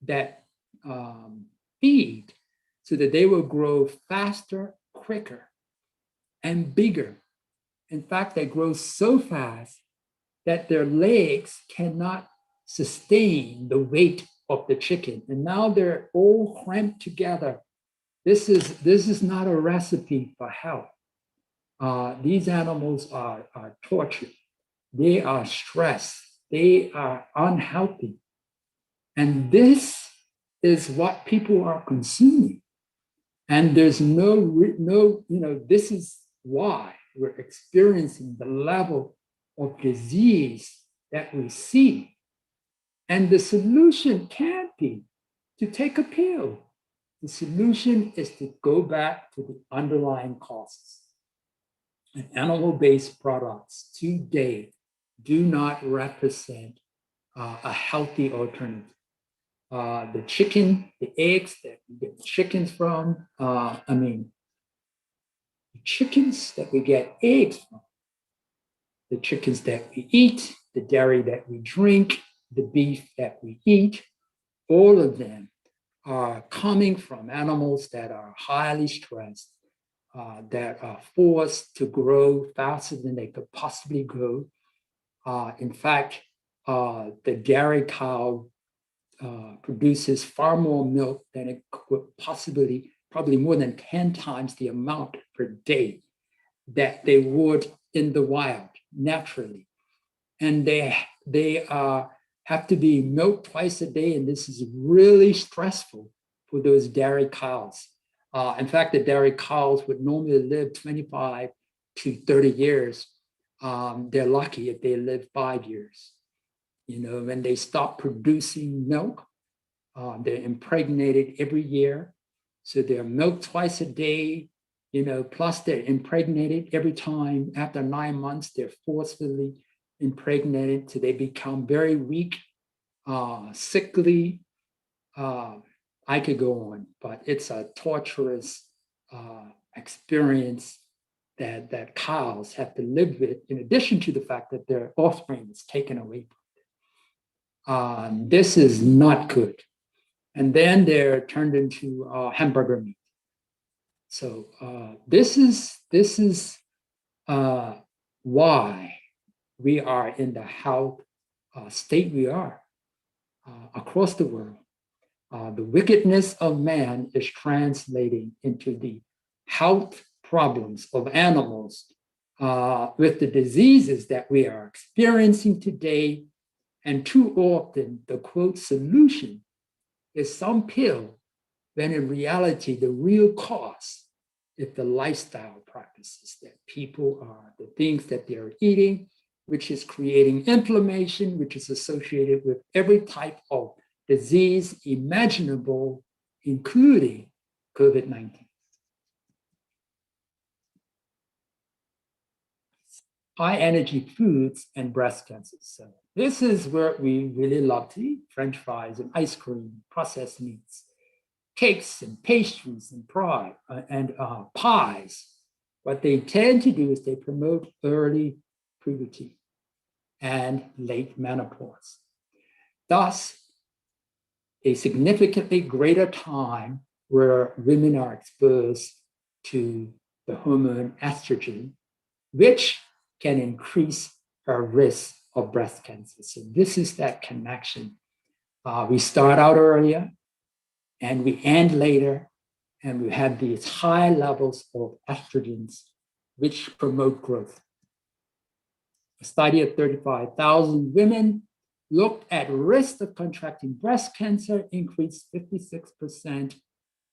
that feed so that they will grow faster, quicker, and bigger. In fact, they grow so fast that their legs cannot sustain the weight of the chicken. And now they're all cramped together. This is not a recipe for health. These animals are tortured. They are stressed. They are unhealthy. And this is what people are consuming. And there's this is why we're experiencing the level of disease that we see. And the solution can't be to take a pill. The solution is to go back to the underlying causes. And animal-based products today do not represent a healthy alternative. The chicken, the eggs that we get chickens from, the chickens that we get eggs from, the chickens that we eat, the dairy that we drink, the beef that we eat, all of them are coming from animals that are highly stressed, that are forced to grow faster than they could possibly grow. In fact, the dairy cow produces far more milk than it could probably more than 10 times the amount per day that they would in the wild naturally. And they have to be milked twice a day, and this is really stressful for those dairy cows. In fact, the dairy cows would normally live 25 to 30 years. They're lucky if they live 5 years. When they stop producing milk, they're impregnated every year. So they're milked twice a day, plus they're impregnated every time. After 9 months, they're forcefully impregnated till they become very weak, sickly. I could go on, but it's a torturous experience that cows have to live with, in addition to the fact that their offspring is taken away from them. This is not good. And then they're turned into hamburger meat. So this is why we are in the health state we are across the world. The wickedness of man is translating into the health problems of animals with the diseases that we are experiencing today. And too often, the quote solution is some pill, when in reality, the real cause is the lifestyle practices that people are, the things that they're eating, which is creating inflammation, which is associated with every type of disease imaginable, including COVID-19. High energy foods and breast cancer. So this is where we really love to eat: French fries and ice cream, processed meats, cakes and pastries and pies. What they tend to do is they promote early puberty and late menopause. Thus, a significantly greater time where women are exposed to the hormone estrogen, which can increase our risk of breast cancer. So this is that connection. We start out earlier and we end later, and we have these high levels of estrogens, which promote growth. A study of 35,000 women looked at risk of contracting breast cancer, increased 56%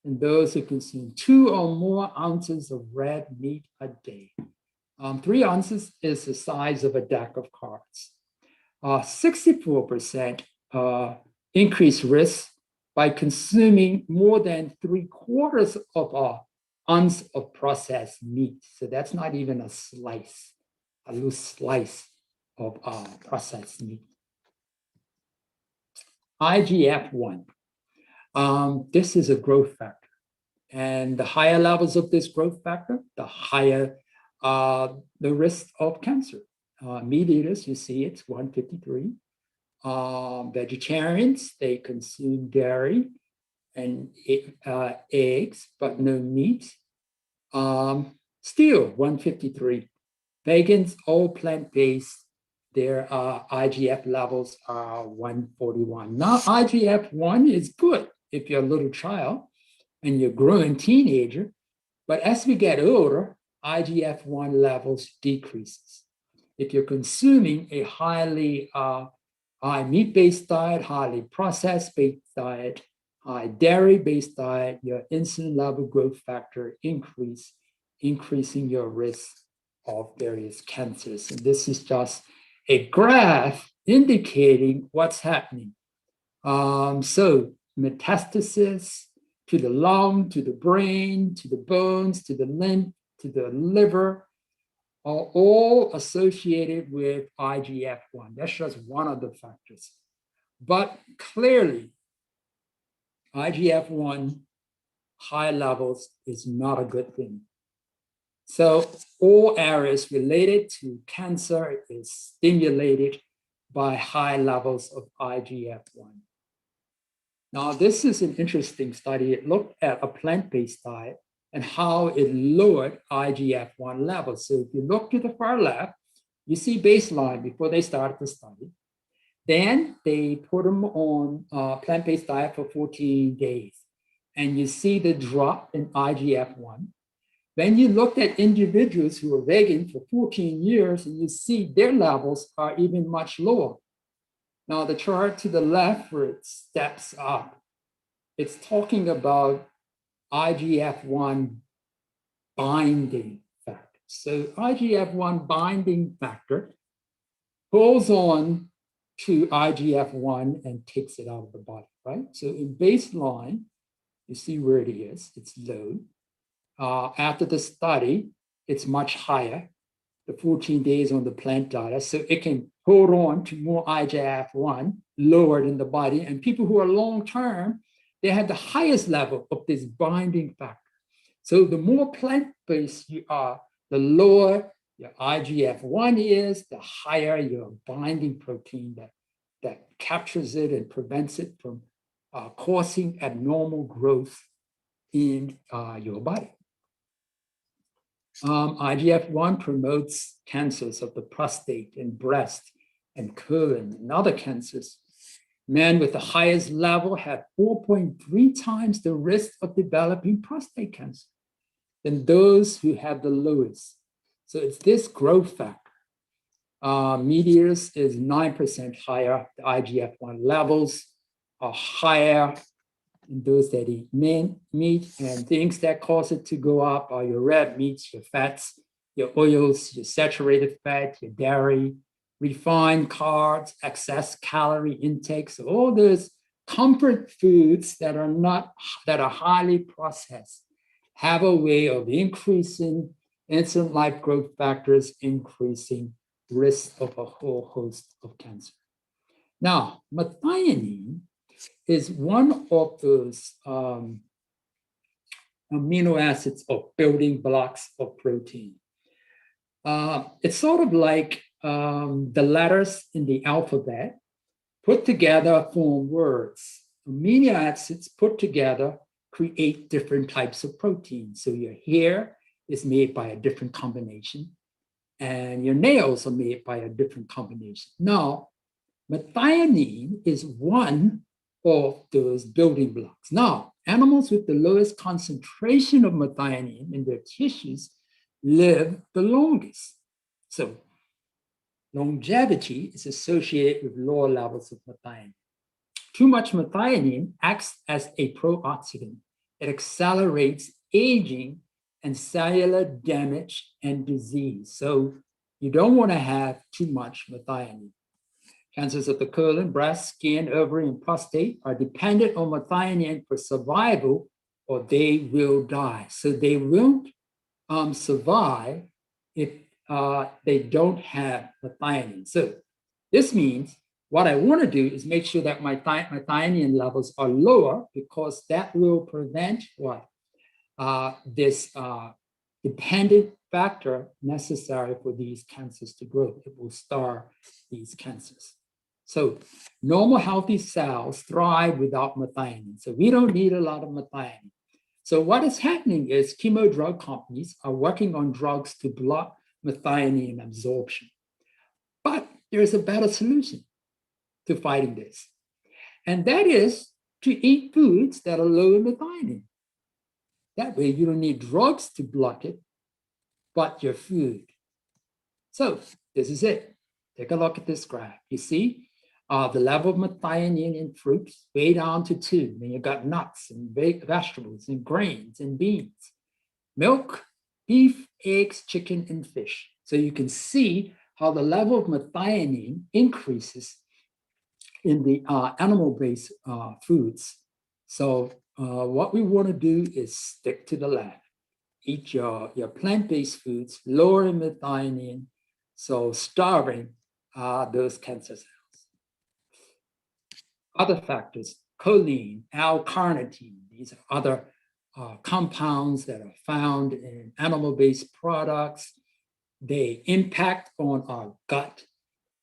in those who consume 2 or more ounces of red meat a day. 3 ounces is the size of a deck of cards. 64% increased risk by consuming more than 3/4 of an ounce of processed meat. So that's not even a slice, a loose slice of processed meat. IGF-1. This is a growth factor. And the higher levels of this growth factor, the higher the risk of cancer. Meat eaters, you see it's 153. Vegetarians, they consume dairy and eggs, but no meat. Still 153. Vegans, all plant-based, their IGF levels are 141. Now, IGF-1 is good if you're a little child and you're a growing teenager, but as we get older, IGF-1 levels decreases. If you're consuming a highly high meat-based diet, highly processed-based diet, high dairy-based diet, your insulin level growth factor increasing your risk of various cancers. And this is just a graph indicating what's happening. So metastasis to the lung, to the brain, to the bones, to the lymph, to the liver, are all associated with IGF-1. That's just one of the factors. But clearly, IGF-1 high levels is not a good thing. So all areas related to cancer is stimulated by high levels of IGF-1. Now, this is an interesting study. It looked at a plant-based diet and how it lowered IGF-1 levels. So if you look to the far left, you see baseline before they started the study. Then they put them on a plant-based diet for 14 days. And you see the drop in IGF-1. Then you looked at individuals who were vegan for 14 years, and you see their levels are even much lower. Now, the chart to the left, where it steps up, it's talking about IGF-1 binding factor. So IGF-1 binding factor pulls on to IGF-1 and takes it out of the body, right? So in baseline, you see where it is, it's low. After the study, it's much higher, the 14 days on the plant diet, so it can hold on to more IGF-1 lowered in the body. And people who are long-term, they have the highest level of this binding factor. So the more plant-based you are, the lower your IGF-1 is, the higher your binding protein that captures it and prevents it from causing abnormal growth in your body. IGF-1 promotes cancers of the prostate and breast and colon and other cancers. Men with the highest level have 4.3 times the risk of developing prostate cancer than those who have the lowest. So it's this growth factor. Meat eaters is 9% higher. The IGF-1 levels are higher in those that eat meat, and things that cause it to go up are your red meats, your fats, your oils, your saturated fat, your dairy, refined carbs, excess calorie intake. So all those comfort foods that are highly processed have a way of increasing insulin like growth factors, increasing risk of a whole host of cancer. Now, methionine is one of those amino acids or building blocks of protein. It's sort of like the letters in the alphabet put together form words. Amino acids put together create different types of proteins. So your hair is made by a different combination, and your nails are made by a different combination. Now, methionine is one of those building blocks. Now, animals with the lowest concentration of methionine in their tissues live the longest. So longevity is associated with lower levels of methionine. Too much methionine acts as a pro-oxidant. It accelerates aging and cellular damage and disease. So you don't want to have too much methionine. Cancers of the colon, breast, skin, ovary, and prostate are dependent on methionine for survival, or they will die. So they won't survive if they don't have methionine. So this means what I want to do is make sure that my methionine levels are lower, because that will prevent what? This dependent factor necessary for these cancers to grow. It will starve these cancers. So normal healthy cells thrive without methionine. So we don't need a lot of methionine. So what is happening is chemo drug companies are working on drugs to block methionine absorption. But there's a better solution to fighting this. And that is to eat foods that are low in methionine. That way you don't need drugs to block it, but your food. So this is it. Take a look at this graph. You see the level of methionine in fruits way down to 2. Then you got nuts and vegetables and grains and beans, milk, beef, eggs, chicken, and fish. So you can see how the level of methionine increases in the animal-based foods. So what we want to do is stick to the left. Eat your plant-based foods, lower in methionine, so starving those cancer cells. Other factors, choline, L-carnitine, these are other compounds that are found in animal-based products. They impact on our gut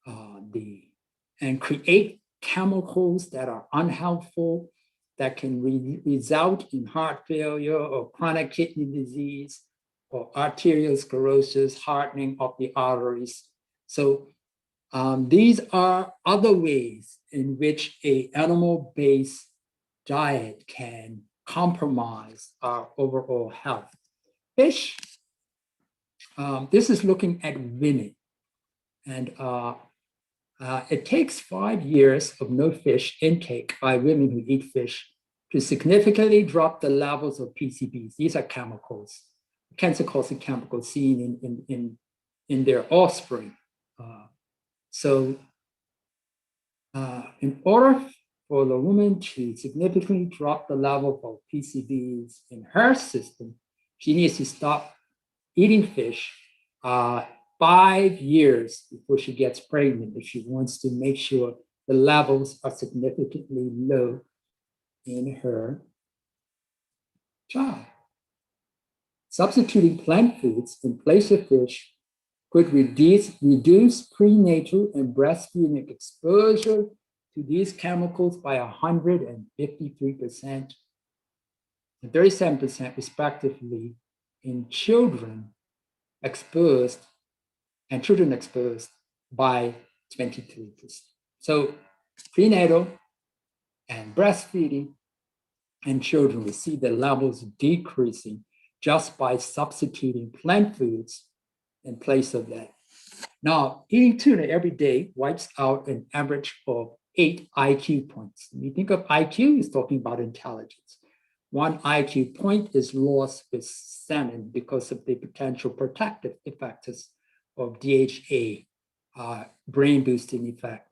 and create chemicals that are unhelpful, that can result in heart failure or chronic kidney disease or arteriosclerosis, hardening of the arteries. So these are other ways in which an animal-based diet can compromise our overall health. Fish, this is looking at women. And it takes 5 years of no fish intake by women who eat fish to significantly drop the levels of PCBs. These are chemicals, cancer-causing chemicals seen in their offspring. So in order for the woman to significantly drop the level of PCBs in her system, she needs to stop eating fish 5 years before she gets pregnant if she wants to make sure the levels are significantly low in her child. Substituting plant foods in place of fish could reduce prenatal and breastfeeding exposure to these chemicals by 153% and 37% respectively in children exposed by 23%. So prenatal and breastfeeding and children will see the levels decreasing just by substituting plant foods in place of that. Now, eating tuna every day wipes out an average of 8 IQ points. When you think of IQ, it's talking about intelligence. 1 IQ point is lost with salmon because of the potential protective effects of DHA, brain boosting effect.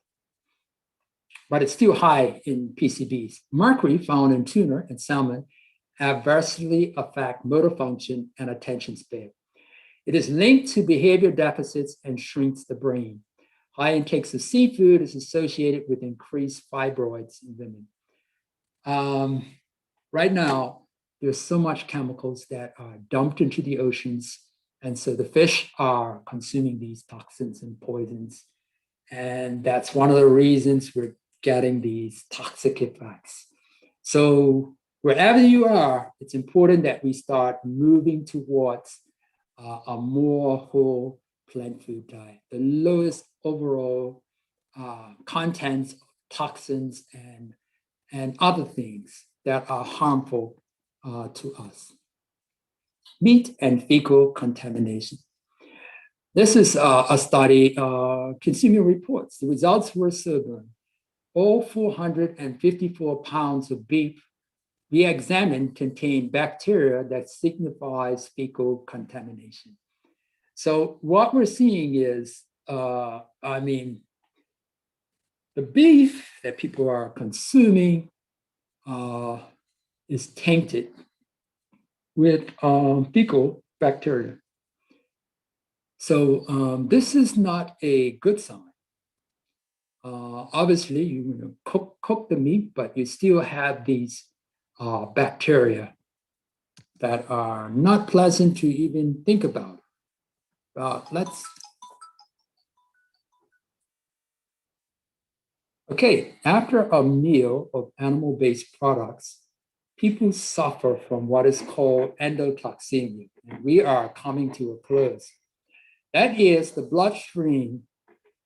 but it's still high in PCBs. Mercury found in tuna and salmon adversely affect motor function and attention span. It is linked to behavior deficits and shrinks the brain. High intakes of seafood is associated with increased fibroids in women. Right now, there's so much chemicals that are dumped into the oceans, and so the fish are consuming these toxins and poisons, and that's one of the reasons we're getting these toxic effects. So wherever you are, it's important that we start moving towards a more whole plant food diet, the lowest overall contents of toxins and other things that are harmful to us. Meat and fecal contamination. This is a study, Consumer Reports. The results were sobering. All 454 pounds of beef we examined contained bacteria that signifies fecal contamination. So what we're seeing is, the beef that people are consuming is tainted with fecal bacteria. So this is not a good sign. Obviously, you cook the meat, but you still have these bacteria that are not pleasant to even think about. Okay, after a meal of animal-based products, people suffer from what is called endotoxemia, and we are coming to a close. That is, the bloodstream,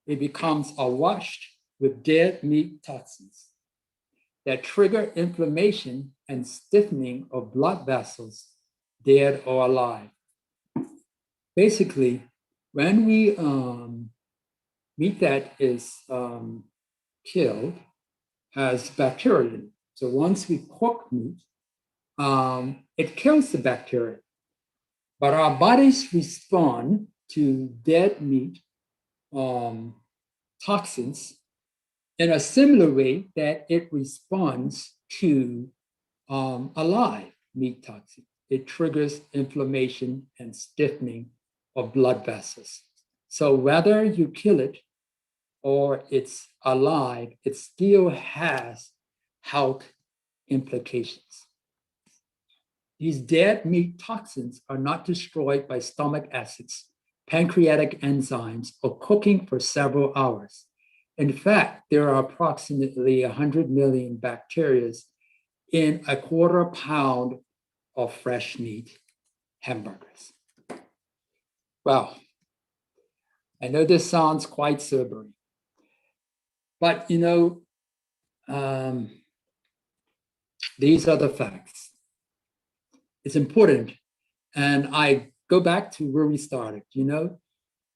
it becomes awash with dead meat toxins that trigger inflammation and stiffening of blood vessels, dead or alive. Basically, when we meat that is killed has bacteria. So once we cook meat, it kills the bacteria. But our bodies respond to dead meat toxins in a similar way that it responds to alive meat toxin. It triggers inflammation and stiffening of blood vessels. So whether you kill it or it's alive, it still has health implications. These dead meat toxins are not destroyed by stomach acids, pancreatic enzymes, or cooking for several hours. In fact, there are approximately 100 million bacteria in a quarter pound of fresh meat hamburgers. Wow. I know this sounds quite sobering, but these are the facts. It's important. And I go back to where we started,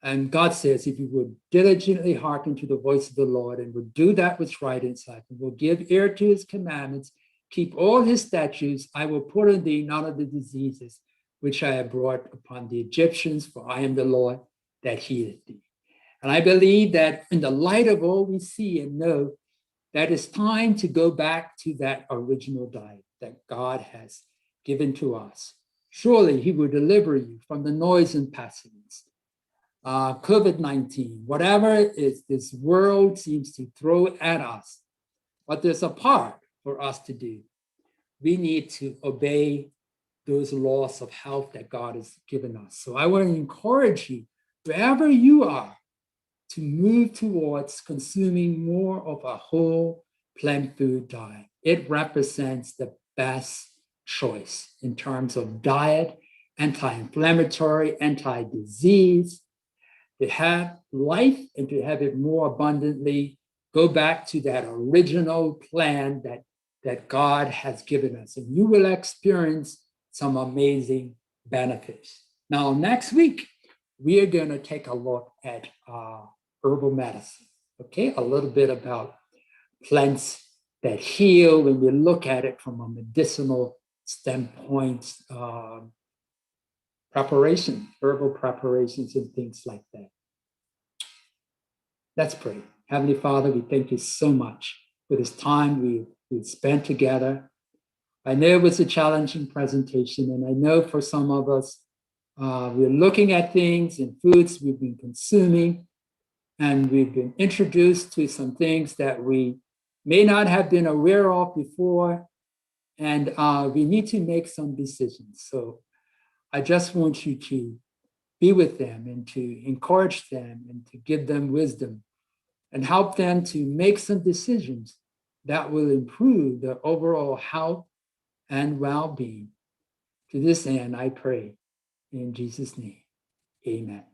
and God says, if you would diligently hearken to the voice of the Lord and would do that which right inside, and will give ear to his commandments, keep all his statutes, I will put on thee none of the diseases which I have brought upon the Egyptians, for I am the Lord that healeth thee. And I believe that in the light of all we see and know, that it's time to go back to that original diet that God has given to us. Surely he will deliver you from the noise and pestilence, COVID-19, whatever is this world seems to throw at us. But there's a part for us to do. We need to obey those laws of health that God has given us. So I want to encourage you, wherever you are, to move towards consuming more of a whole plant food diet. It represents the best choice in terms of diet, anti-inflammatory, anti-disease, to have life and to have it more abundantly. Go back to that original plan that God has given us, and you will experience some amazing benefits. Now, next week, we are going to take a look at herbal medicine, okay? A little bit about plants that heal when we look at it from a medicinal standpoint, herbal preparations and things like that. Let's pray. Heavenly Father, we thank you so much for this time we spent together. I know it was a challenging presentation, and I know for some of us, we're looking at things and foods we've been consuming, and we've been introduced to some things that we may not have been aware of before, and we need to make some decisions. So I just want you to be with them and to encourage them and to give them wisdom and help them to make some decisions that will improve their overall health and well-being. To this end, I pray in Jesus' name, amen.